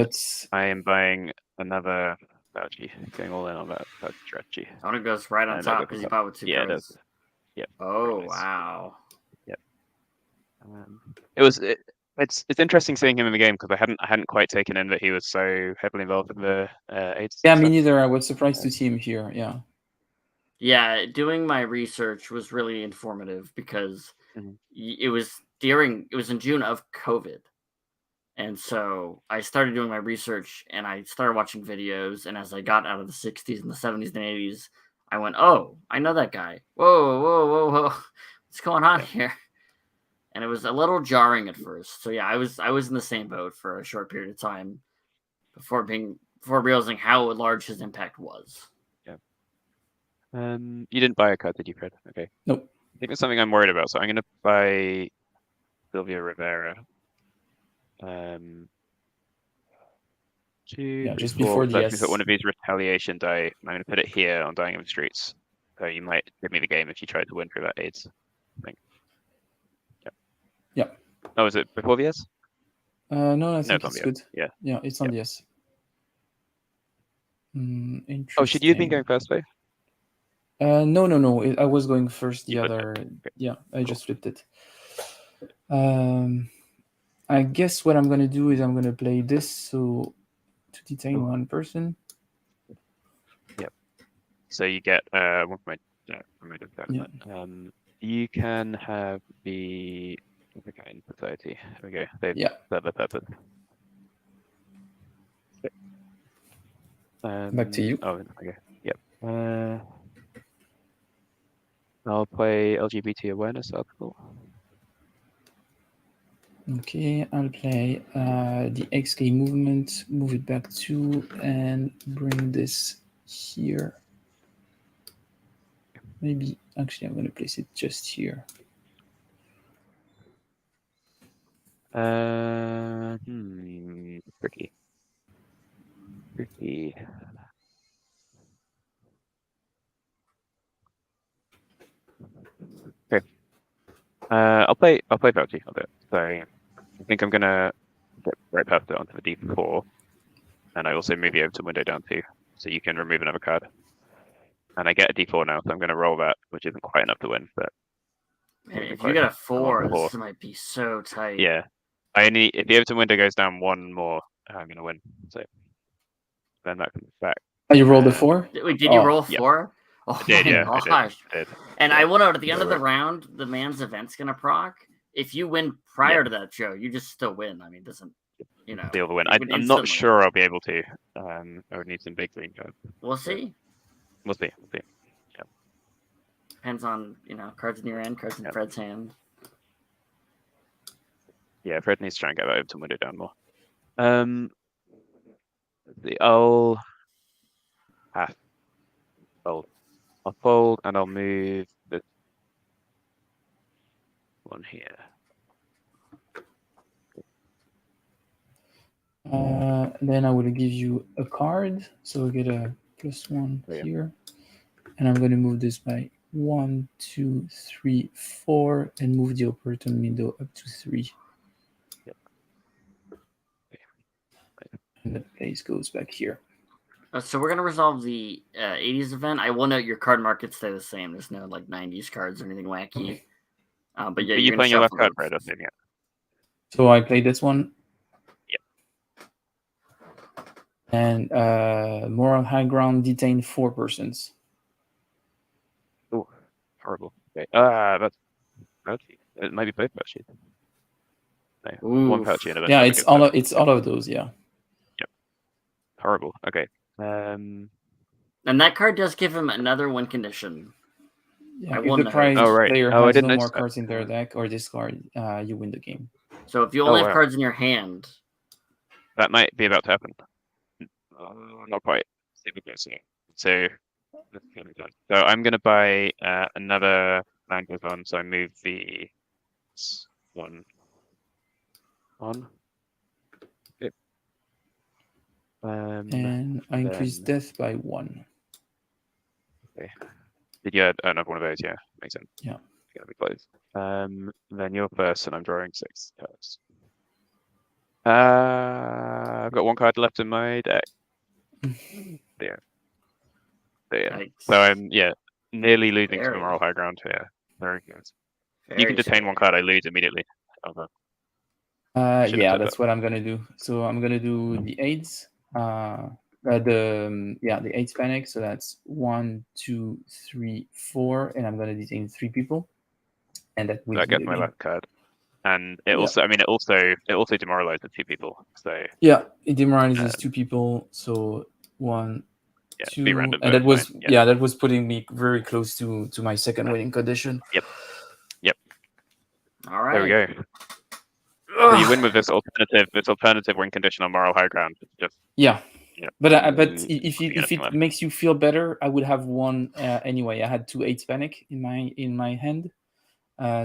I am buying another Fauci, going all in on that strategy. Oh, it goes right on And top because you bought with 2 Yeah, it cards. does. Yeah. Oh, nice. wow. Yep. It's interesting seeing him in the game because I hadn't quite taken in that he was so heavily involved in the AIDS. Yeah, me neither. I was surprised to see him here. Yeah. Yeah, doing my research was really informative because it was in June of COVID. And so I started doing my research and I started watching videos. And as I got out of the 60s and the 70s and 80s, I went, oh, I know that guy. Whoa, whoa, whoa, whoa. What's going on here? And it was a little jarring at first. So yeah, I was in the same boat for a short period of time before realizing how large his impact was. Yeah. You didn't buy a card, did you, Fred? Okay. Nope. I think there's something I'm worried about, so I'm going to buy Sylvia Rivera. Just before the let me put one of these retaliation die. I'm going to put it here on Dying in the Streets. So you might give me the game if you try to win through that AIDS. I think. Yeah. Oh, is it before the S? No, I think it's good. Yeah. Yeah, it's on the S. Interesting. Oh, should you have been going first, though? No. I was going first. The You other, yeah, I just flipped it. I guess what I'm gonna do is I'm gonna play this so to detain one person. Yep. So you get one from Yeah. You can have the in society. There we go. They've served their purpose. Back to you. Oh, okay. Yep. I'll play LGBT awareness article. Okay, I'll play the XK movement, move it back 2, and bring this here. Maybe, actually, I'm going to place it just here. Tricky. Okay. I'll play Fauci a bit. So I think I'm gonna get right past it onto the D4, and I also move you over to window down 2, so you can remove another card. And I get a D4 now, so I'm gonna roll that, which isn't quite enough to win. But man, if you get a 4, this might be so tight. Yeah, if the Everton window goes down one more, I'm gonna win. So then that comes back. Oh, you rolled a 4? Wait, did you roll 4? Oh, I did, yeah. Gosh. I did. And I will note at the end of the round, the man's event's gonna proc. If you win prior to that, Joe, you just still win. I mean, it doesn't, deal the win. I'm not sure I'll be able to. I would need some big green cards. We'll see. We'll see. Yeah. Depends on cards in your hand, cards in Fred's hand. Yeah, Fred needs to try and get that over to window down more. I'll fold and I'll move this one here. Then I will give you a card, so we'll get a +1 here, and I'm going to move this by 1, 2, 3, 4, and move the opportune window up to 3. Yep. And the place goes back here. So we're gonna resolve the 80s event. I will note your card markets stay the same. There's no 90s cards or anything wacky. But yeah, you're playing your left card, right? So I play this one. Yep. And moral high ground, detain 4 persons. Oh, horrible. Okay. That's Fauci. It might be both Fauci. No, one Fauci and yeah, it's all of those. Yeah. Yep. Horrible. Okay. And that card does give him another win condition. Yeah, if the prize player has no more cards in their deck or discard, you win the game. So if you only have cards in your hand, that might be about to happen. Not quite. So I'm going to buy another land goes on. So I move the one on. Okay. And I increase death by 1. Okay. Did you add another one of those? Yeah, makes sense. Yeah. Gonna be close. Then you're first, and I'm drawing 6 cards. I've got 1 card left in my deck. Yeah. Yikes. So I'm nearly losing to the Very. moral high ground here. Very good. Very You can detain scary. one card, I lose immediately. Okay. Yeah, that's what I'm gonna do. So I'm gonna do the aids. The AIDS panic. So that's 1, 2, 3, 4, and I'm gonna detain 3 people, and that wins I me get the my game. last card, and it also demoralizes 2 people. So yeah, it demoralizes 2 people. So 1, yeah, 2, be random, and that was fine. that was putting me very close to my second winning condition. Yep. All right. There we go. So you win with this alternative win condition on moral high ground. Just yeah. But if anything it left. makes you feel better, I would have one anyway. I had 2 AIDS panic in my hand,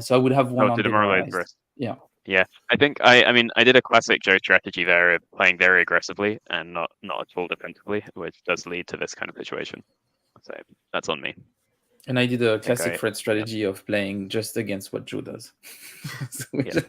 so I would have one to demoralize the undemoralized. rest. Yeah. Yeah, I think I did a classic Joe strategy there of playing very aggressively and not at all defensively, which does lead to this kind of situation. So that's on me. And I did a classic Okay. Fred strategy of playing just against what Joe does. Yeah.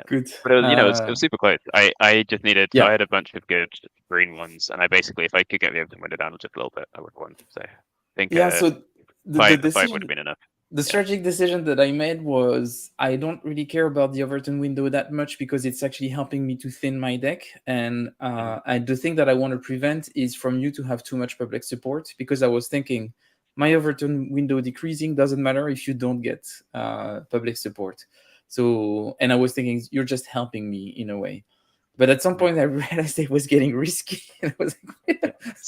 Good. But it was super close. I just needed. Yeah. So I had a bunch of good green ones, and I basically, if I could get the Everton window down just a little bit, I would have won. So I think So the five decision would have been enough. The strategic decision that I made was I don't really care about the Overton window that much because it's actually helping me to thin my deck. And the thing that I want to prevent is from you to have too much public support, because I was thinking my Overton window decreasing doesn't matter if you don't get public support. So, and I was thinking you're just helping me in a way. But at some point, I realized it was getting risky. And I was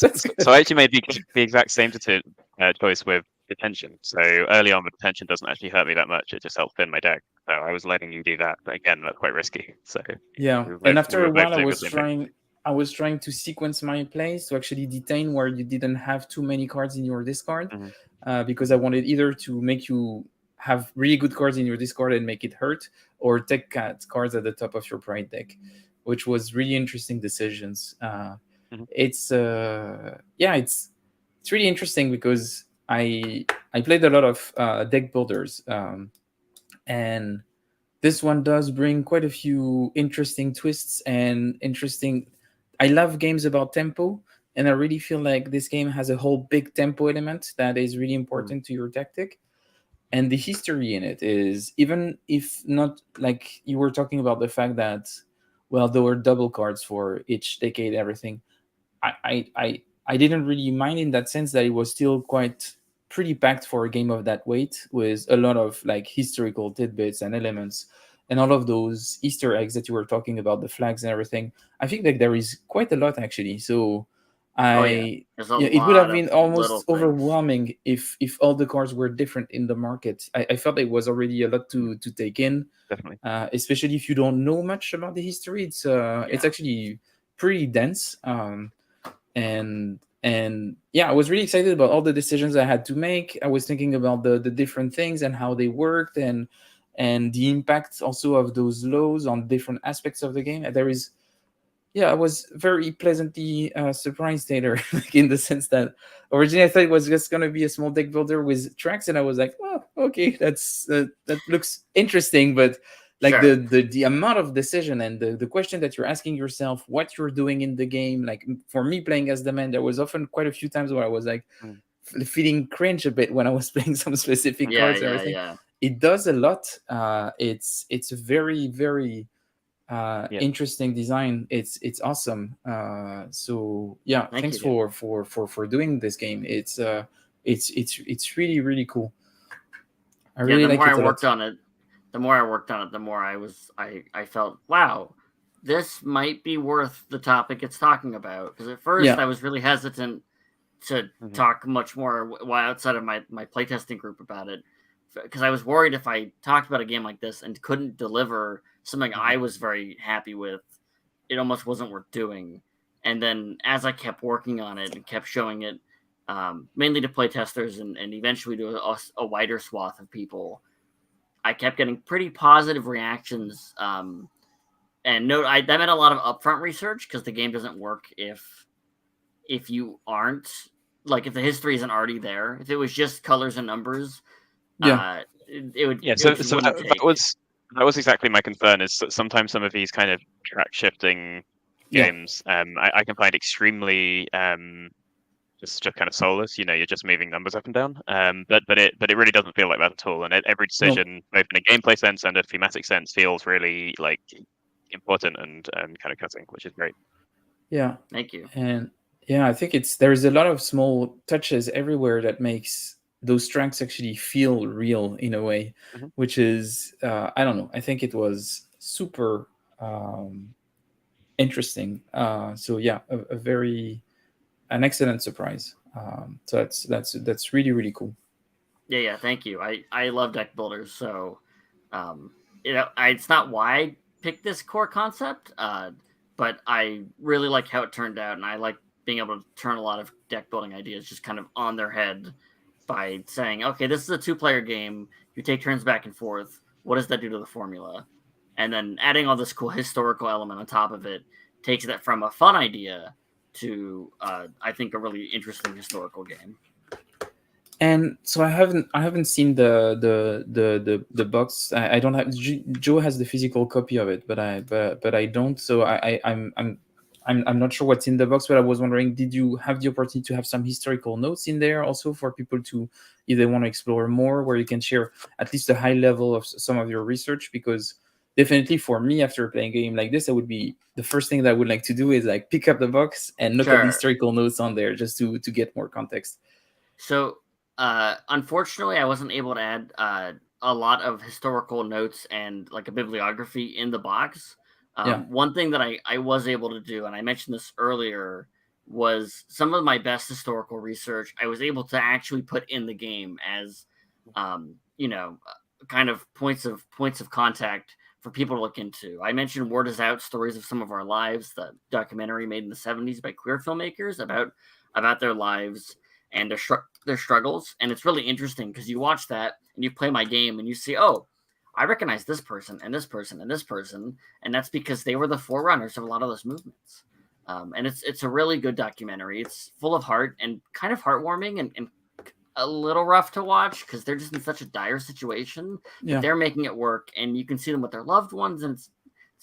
like, so I actually made the exact same choice with detention. So early on, the detention doesn't actually hurt me that much. It just helps thin my deck. So I was letting you do that. But again, that's quite risky. So and after a while, I was trying to sequence my plays to actually detain where you didn't have too many cards in your discard, because I wanted either to make you have really good cards in your discard and make it hurt, or take cards at the top of your pride deck, which was really interesting decisions. It's really interesting because I played a lot of deck builders, and this one does bring quite a few interesting twists and interesting. I love games about tempo, and I really feel like this game has a whole big tempo element that is really important to your tactic. And the history in it is, even if not like you were talking about the fact that, well, there were double cards for each decade, everything. I didn't really mind in that sense that it was still quite pretty packed for a game of that weight, with a lot of like historical tidbits and elements and all of those Easter eggs that you were talking about, the flags and everything. I think that there is quite a lot actually. So it would have been almost overwhelming if all the cards were different in the market. I felt it was already a lot to take in, definitely, especially if you don't know much about the history. It's actually pretty dense, and I was really excited about all the decisions I had to make. I was thinking about the different things and how they worked, and the impact also of those laws on different aspects of the game. I was very pleasantly surprised, Taylor, like in the sense that originally I thought it was just going to be a small deck builder with tracks, and I was like, oh, okay, that looks interesting, but like the amount of decision and the question that you're asking yourself, what you're doing in the game. Like for me playing as the man, there was often quite a few times where I was like feeling cringe a bit when I was playing some specific cards and everything. It does a lot. It's a very, very interesting design. It's awesome. Thanks for doing this game. It's really, really cool. I really like it. The more I worked on it, the more I felt, wow, this might be worth the topic it's talking about. Because at first I was really hesitant to talk much more outside of my playtesting group about it, because I was worried if I talked about a game like this and couldn't deliver something I was very happy with, it almost wasn't worth doing. And then as I kept working on it and kept showing it, mainly to playtesters and eventually to a wider swath of people, I kept getting pretty positive reactions. And that meant a lot of upfront research, because the game doesn't work if you aren't, like, if the history isn't already there. If it was just colors and numbers, it would. Yeah, so that was exactly my concern. Is that sometimes some of these kind of track shifting games, I can find extremely just kind of soulless. You're just moving numbers up and down. But it really doesn't feel like that at all. And every decision, both in a gameplay sense and a thematic sense, feels really like important and kind of cutting, which is great. Yeah, thank you. And yeah, I think there's a lot of small touches everywhere that makes those tracks actually feel real in a way, which is I don't know. I think it was super interesting. So yeah, an excellent surprise. So that's really, really cool. Yeah, thank you. I love deck builders, so it's not why I picked this core concept, but I really like how it turned out, and I like being able to turn a lot of deck building ideas just kind of on their head by saying, okay, this is a 2-player game. You take turns back and forth. What does that do to the formula? And then adding all this cool historical element on top of it takes that from a fun idea to, I think, a really interesting historical game. And so I haven't seen the box. I don't have. Joe has the physical copy of it, but I don't. So I'm not sure what's in the box. But I was wondering, did you have the opportunity to have some historical notes in there also for people to, if they want to explore more, where you can share at least a high level of some of your research? Because definitely for me, after playing a game like this, I would be the first thing that I would like to do is like pick up the box and look at the historical notes on there just to get more context. So. Unfortunately, I wasn't able to add a lot of historical notes and like a bibliography in the box. One thing that I was able to do, and I mentioned this earlier, was some of my best historical research I was able to actually put in the game as, kind of points of contact for people to look into. I mentioned Word Is Out, Stories of Some of Our Lives, the documentary made in the 70s by queer filmmakers about their lives and their struggles. And it's really interesting because you watch that and you play my game and you see, oh, I recognize this person and this person and this person. And that's because they were the forerunners of a lot of those movements. And it's a really good documentary. It's full of heart and kind of heartwarming and a little rough to watch because they're just in such a dire situation. But they're making it work, and you can see them with their loved ones, and it's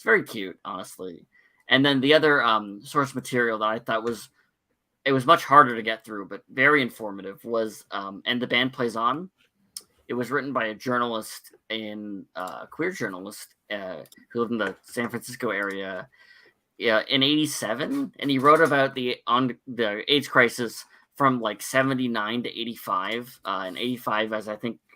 very cute, honestly. And then the other source material that I thought was much harder to get through, but very informative was And the Band Plays On. It was written by a journalist queer journalist who lived in the San Francisco area in 87. And he wrote about the AIDS crisis from like 79 to 85. And 85,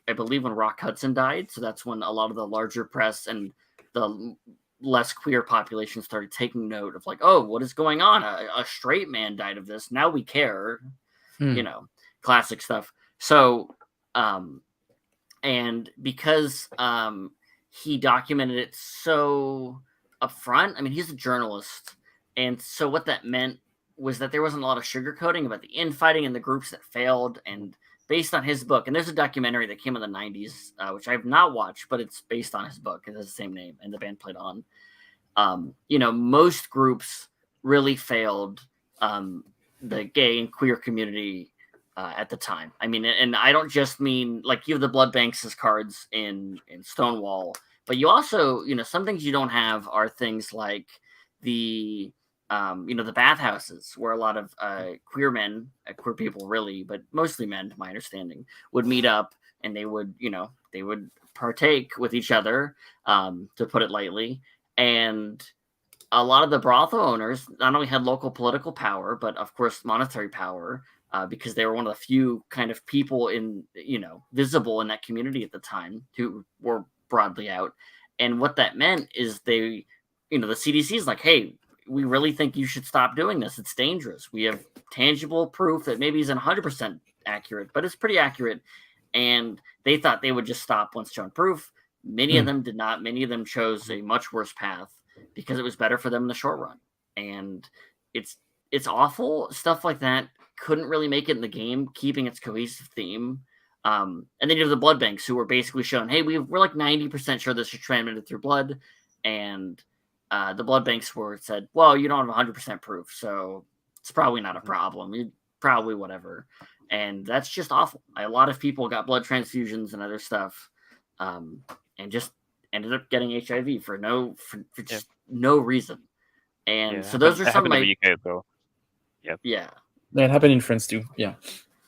I believe when Rock Hudson died. So that's when a lot of the larger press and the less queer population started taking note of like, oh, what is going on? A straight man died of this. Now we care, classic stuff. So, and because he documented it so upfront, I mean, he's a journalist. And so what that meant was that there wasn't a lot of sugarcoating about the infighting and the groups that failed. And based on his book, and there's a documentary that came in the 90s, which I have not watched, but it's based on his book. It has the same name, And the Band Played On. Most groups really failed the gay and queer community at the time. I mean, and I don't just mean like you have the blood banks as cards in Stonewall, but you also, some things you don't have are things like the the bathhouses where a lot of queer people really, but mostly men, to my understanding, would meet up and they would partake with each other, to put it lightly. And a lot of the brothel owners not only had local political power, but of course monetary power, because they were one of the few kind of people visible in that community at the time who were broadly out. And what that meant is the CDC is like, hey, we really think you should stop doing this. It's dangerous. We have tangible proof that maybe isn't 100% accurate, but it's pretty accurate. And they thought they would just stop once shown proof. Many of them did not. Many of them chose a much worse path because it was better for them in the short run. And it's awful. Stuff like that couldn't really make it in the game, keeping its cohesive theme. And then you have the blood banks who were basically shown, hey, we're like 90% sure this is transmitted through blood. And the blood banks were said, well, you don't have 100% proof, so it's probably not a problem. You probably whatever. And that's just awful. A lot of people got blood transfusions and other stuff, and just ended up getting HIV for just no reason. And so those are some of my... in the UK as well. Yeah. It happened in France too. Yeah.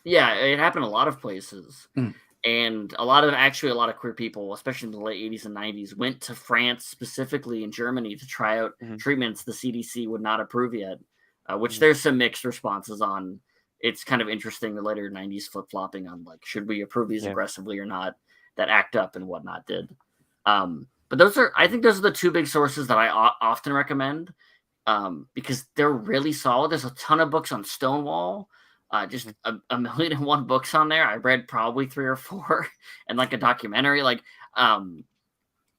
Yeah, it happened a lot of places. Mm. And a lot of queer people, especially in the late 80s and 90s, went to France, specifically in Germany, to try out treatments the CDC would not approve yet, which there's some mixed responses on. It's kind of interesting, the later 90s flip-flopping on, like, should we approve these aggressively or not, that ACT UP and whatnot did. But I think those are the two big sources that I often recommend, because they're really solid. There's a ton of books on Stonewall. Just a million and one books on there. I read probably 3 or 4, and like a documentary. Like,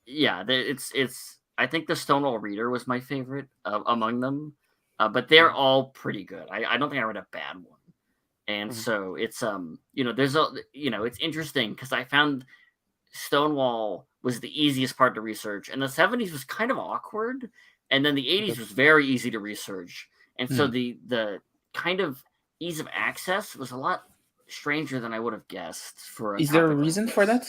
it's. I think the Stonewall Reader was my favorite among them, but they're all pretty good. I don't think I read a bad one, and so it's it's interesting because I found Stonewall was the easiest part to research, and the 70s was kind of awkward, and then the 80s was very easy to research, and so the kind of ease of access was a lot stranger than I would have guessed. Is there a reason for that?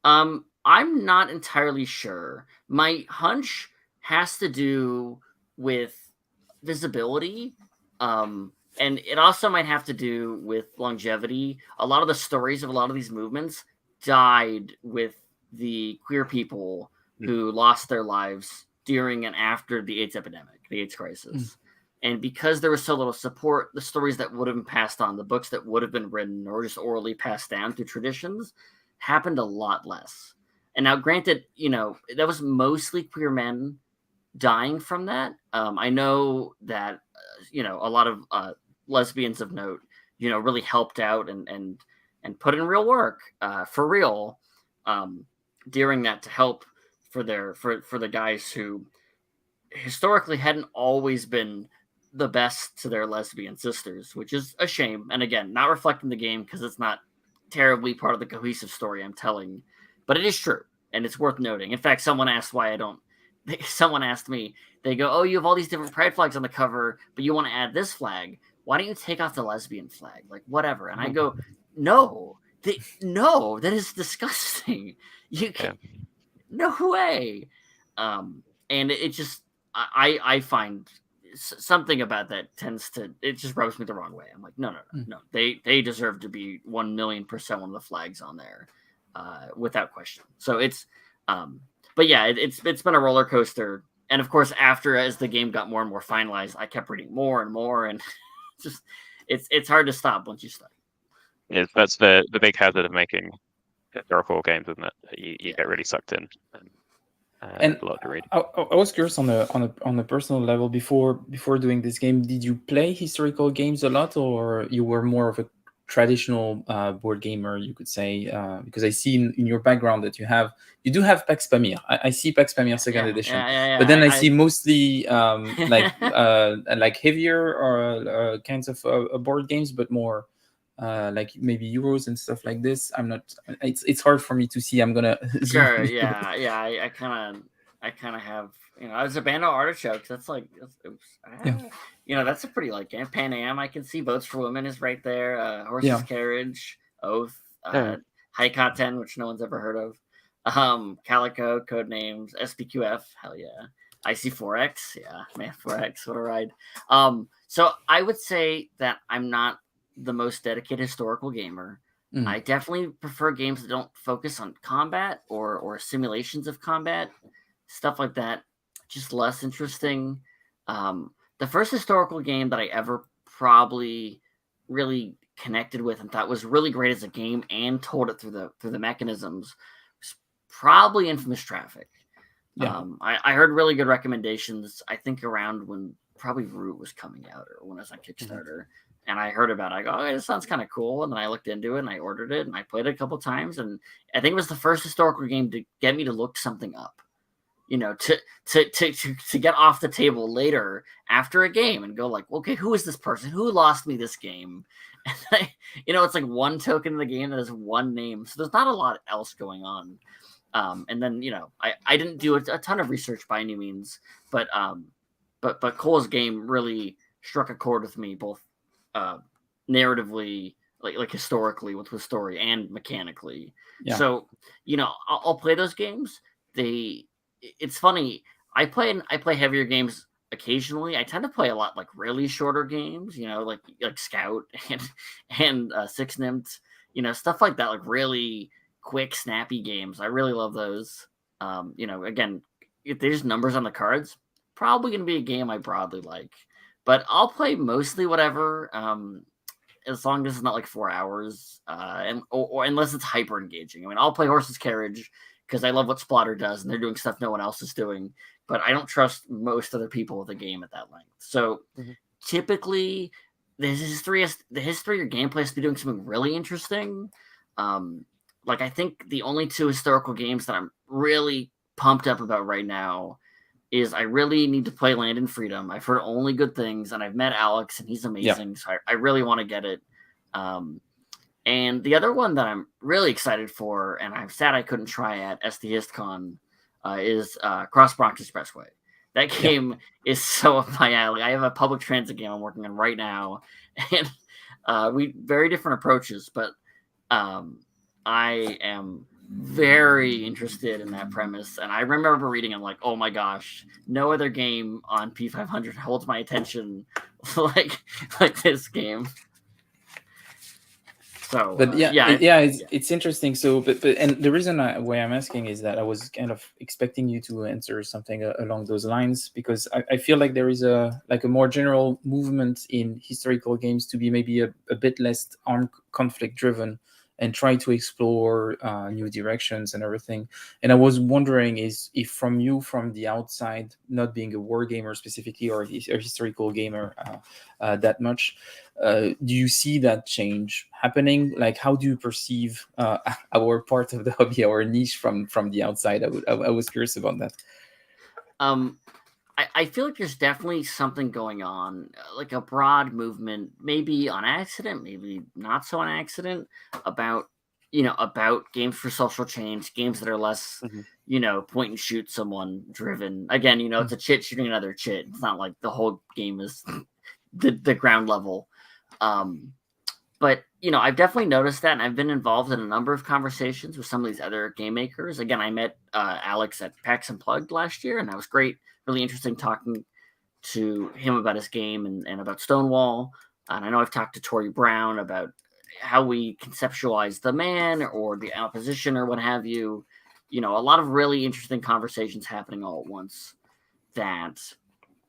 I'm not entirely sure. My hunch has to do with visibility, and it also might have to do with longevity. A lot of the stories of a lot of these movements died with the queer people who lost their lives during and after the AIDS epidemic, the AIDS crisis. And because there was so little support, the stories that would have been passed on, the books that would have been written or just orally passed down through traditions, happened a lot less. And now, granted, that was mostly queer men dying from that. I know that, a lot of lesbians of note, really helped out and put in real work for real during that to help for the guys who historically hadn't always been the best to their lesbian sisters, which is a shame. And again, not reflecting the game because it's not terribly part of the cohesive story I'm telling, but it is true. And it's worth noting. In fact, someone asked someone asked me, they go, "Oh, you have all these different pride flags on the cover, but you want to add this flag. Why don't you take off the lesbian flag? Like, whatever." And I go, no, that is disgusting. You can no way. And it just, I find something about that it just rubs me the wrong way. I'm like, no. They deserve to be 1,000,000% one of the flags on there, without question. So it's, but yeah, it's been a roller coaster. And of course, as the game got more and more finalized, I kept reading more and more, and it's hard to stop once you start. Yes, that's the big hazard of making historical games, isn't it? You get really sucked in. And a lot to read. I was curious on a personal level, before doing this game, did you play historical games a lot, or you were more of a traditional board gamer, you could say? Because I see in your background that you do have Pax Pamir. I see Pax Pamir second edition, but then I see mostly like heavier or kinds of board games, but more like maybe Euros and stuff like this. I'm not. It's hard for me to see. I'm gonna. Sure. Yeah. I kind of have. I was a band of Artichokes. That's like. That's a pretty light game. Pan Am. I can see Votes for Women is right there. Horse's Carriage, Oath, High Cotton, which no one's ever heard of. Calico, Codenames, SPQF. Hell yeah. IC4X. Yeah, man, 4X. What a ride. So I would say that I'm not the most dedicated historical gamer. I definitely prefer games that don't focus on combat or simulations of combat, stuff like that. Just less interesting. The first historical game that I ever probably really connected with and thought was really great as a game and told it through the mechanisms was probably Infamous Traffic. I heard really good recommendations, I think around when probably Root was coming out or when it was on Kickstarter. And I heard about it. I go, "Oh, this sounds kind of cool." And then I looked into it and I ordered it and I played it a couple times. And I think it was the first historical game to get me to look something up, to get off the table later after a game and go like, "Okay, who is this person? Who lost me this game?" And it's like one token in the game that has one name. So there's not a lot else going on. And then, I didn't do a ton of research by any means, but Cole's game really struck a chord with me, both narratively, like historically with story and mechanically. So I'll play those games. It's funny, I play heavier games occasionally. I tend to play a lot like really shorter games, like Scout and Six Nymphs, stuff like that, like really quick, snappy games. I really love those. Again, if there's numbers on the cards, probably gonna be a game I broadly like. But I'll play mostly whatever, as long as it's not like 4 hours, or unless it's hyper engaging. I mean, I'll play Horse's Carriage because I love what Splatter does, and they're doing stuff no one else is doing. But I don't trust most other people with the game at that length. So typically, the history or gameplay has to be doing something really interesting. Like I think the only two historical games that I'm really pumped up about right now is I really need to play Land and Freedom. I've heard only good things, and I've met Alex, and he's amazing. So I really want to get it. And the other one that I'm really excited for, and I'm sad I couldn't try at SDHistCon, is Cross Bronx Expressway. That game is so up my alley. I have a public transit game I'm working on right now, and we very different approaches, but I am very interested in that premise. And I remember reading, I'm like, oh my gosh, no other game on P500 holds my attention like this game. So, but it's interesting. So, but and the reason why I'm asking is that I was kind of expecting you to answer something along those lines, because I feel like there is a more general movement in historical games to be maybe a bit less armed conflict driven and try to explore new directions and everything. And I was wondering if from the outside, not being a war gamer specifically or a historical gamer that much, do you see that change happening? Like, how do you perceive our part of the hobby, our niche from the outside? I was curious about that. I feel like there's definitely something going on, like a broad movement, maybe on accident, maybe not so on accident, about games for social change, games that are less, point and shoot someone driven. Again, it's a chit shooting another chit. It's not like the whole game is the ground level. But, I've definitely noticed that, and I've been involved in a number of conversations with some of these other game makers. Again, I met Alex at PAX Unplugged last year, and that was great. Really interesting talking to him about his game and about Stonewall. And I know I've talked to Tori Brown about how we conceptualize the man or the opposition or what have you. A lot of really interesting conversations happening all at once that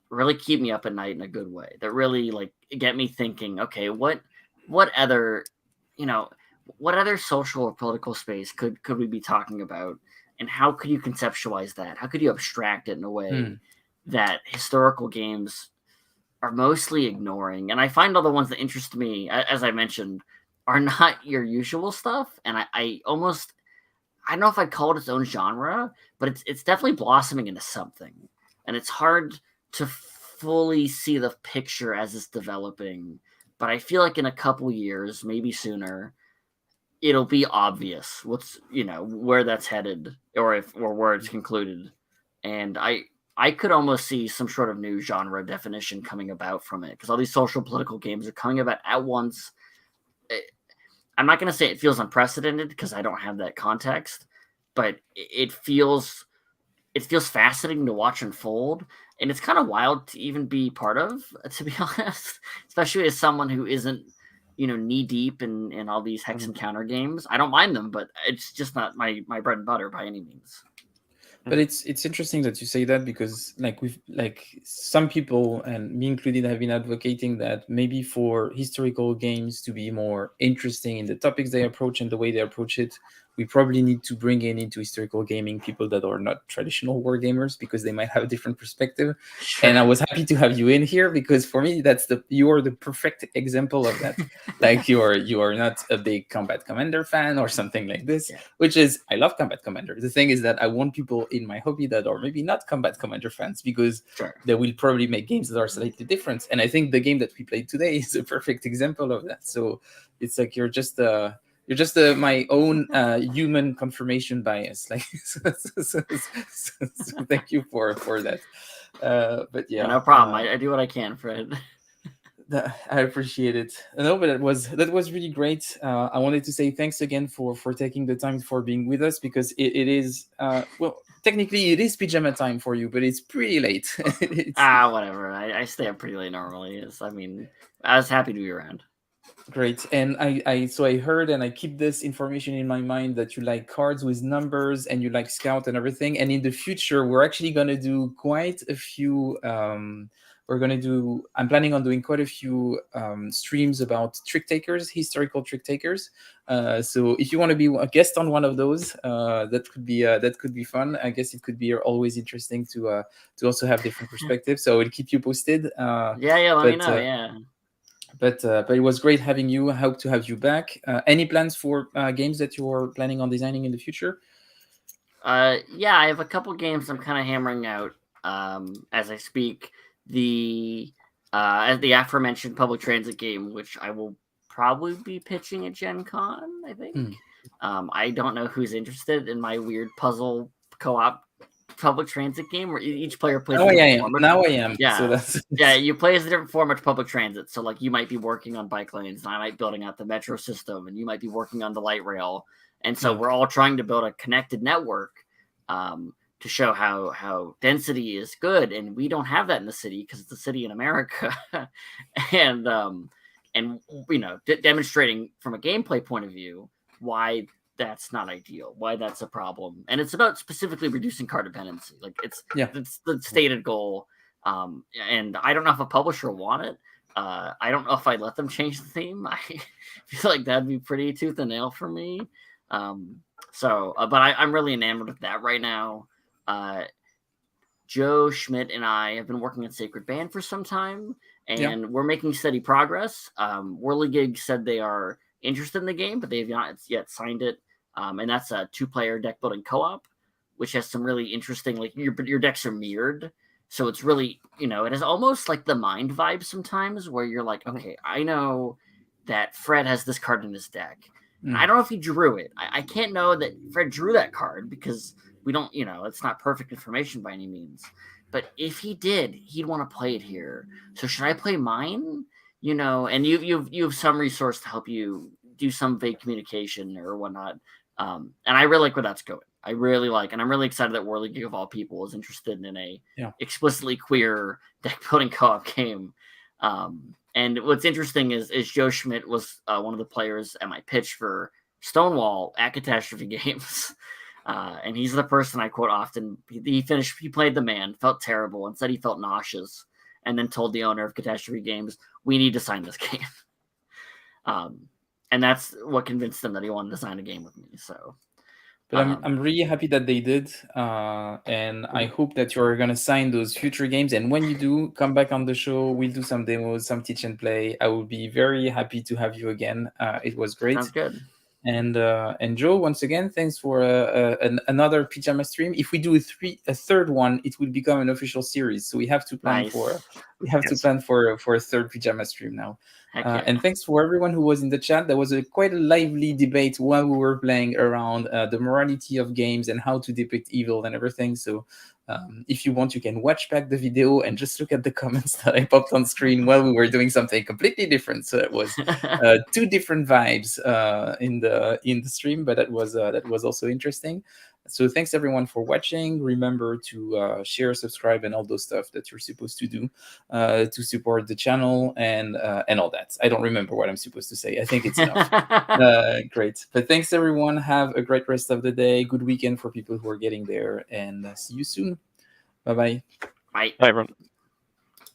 really keep me up at night in a good way, that really get me thinking, okay, what other social or political space could we be talking about? And how could you conceptualize that? How could you abstract it in a way that historical games are mostly ignoring? And I find all the ones that interest me, as I mentioned, are not your usual stuff. And I don't know if I'd call it its own genre, but it's definitely blossoming into something. And it's hard to fully see the picture as it's developing. But I feel like in a couple years, maybe sooner, it'll be obvious what's where that's headed, or where it's concluded. And I could almost see some sort of new genre definition coming about from it, because all these social political games are coming about at once. I'm not going to say it feels unprecedented because I don't have that context, but it feels fascinating to watch unfold, and it's kind of wild to even be part of, to be honest, especially as someone who isn't knee deep in all these hex and counter games. I don't mind them, but it's just not my bread and butter by any means. But it's interesting that you say that, because some people, and me included, have been advocating that maybe for historical games to be more interesting in the topics they approach and the way they approach it, we probably need to bring into historical gaming people that are not traditional war gamers, because they might have a different perspective. Sure. And I was happy to have you in here, because for me, you are the perfect example of that. You are not a big Combat Commander fan or something like this, which is, I love Combat Commander. The thing is that I want people in my hobby that are maybe not Combat Commander fans, because they will probably make games that are slightly different. And I think the game that we played today is a perfect example of that. So it's like you're just my own human confirmation bias. So thank you for that. But yeah, no problem. I do what I can, Fred. I appreciate it. No, but that was really great. I wanted to say thanks again for taking the time for being with us, because it is well, technically it is pajama time for you, but it's pretty late. Whatever. I stay up pretty late normally. I was happy to be around. Great. And I heard, and I keep this information in my mind, that you like cards with numbers and you like Scout and everything. And in the future, we're actually going to do quite a few. I'm planning on doing quite a few streams about trick takers, historical trick takers. So if you want to be a guest on one of those, that could be fun. I guess it could be always interesting to also have different perspectives. So I will keep you posted. Let me know. Yeah. But it was great having you. I hope to have you back. Any plans for games that you're planning on designing in the future? I have a couple games I'm kind of hammering out as I speak. The aforementioned public transit game, which I will probably be pitching at Gen Con, I think. I don't know who's interested in my weird puzzle co-op public transit game where each player plays. Now I am. Yeah. So you play as a different form of public transit. So like you might be working on bike lanes, and I might be building out the metro system, and you might be working on the light rail. And so we're all trying to build a connected network to show how density is good, and we don't have that in the city because it's a city in America. and demonstrating from a gameplay point of view why that's not ideal, why that's a problem. And it's about specifically reducing card dependency. Like it's the stated goal. And I don't know if a publisher will want it. I don't know if I'd let them change the theme. I feel like that'd be pretty tooth and nail for me. But I'm really enamored with that right now. Joe Schmidt and I have been working at Sacred Band for some time, and we're making steady progress. Whirligig said they are interested in the game, but they have not yet signed it. And that's a 2-player deck building co-op, which has some really interesting, like your decks are mirrored. So it's really, it is almost like the Mind vibe sometimes, where you're like, okay, I know that Fred has this card in his deck. I don't know if he drew it. I can't know that Fred drew that card because we don't, it's not perfect information by any means. But if he did, he'd want to play it here. So should I play mine? And you have some resource to help you do some vague communication or whatnot. And I really like where that's going. I really like, and I'm really excited that Whirligig of all people is interested in a explicitly queer deck building co-op game. And what's interesting is Joe Schmidt was one of the players at my pitch for Stonewall at Catastrophe Games. And he's the person I quote often. He played the man, felt terrible, and said he felt nauseous, and then told the owner of Catastrophe Games, we need to sign this game. And that's what convinced him that he wanted to sign a game with me. So, but I'm really happy that they did, and I hope that you're gonna sign those future games. And when you do, come back on the show. We'll do some demos, some teach and play. I will be very happy to have you again. It was great. Sounds good. And Joe, once again, thanks for another Pyjama stream. If we do a third one, it will become an official series. So we have to plan for a third Pyjama stream now. And thanks for everyone who was in the chat. There was quite a lively debate while we were playing around the morality of games and how to depict evil and everything. So if you want, you can watch back the video and just look at the comments that I popped on screen while we were doing something completely different. So it was 2 different vibes in the stream, but that was also interesting. So thanks everyone for watching. Remember to share, subscribe, and all those stuff that you're supposed to do to support the channel and all that. I don't remember what I'm supposed to say. I think it's enough. Great. But thanks everyone. Have a great rest of the day. Good weekend for people who are getting there, and see you soon. Bye-bye. Bye. Bye everyone.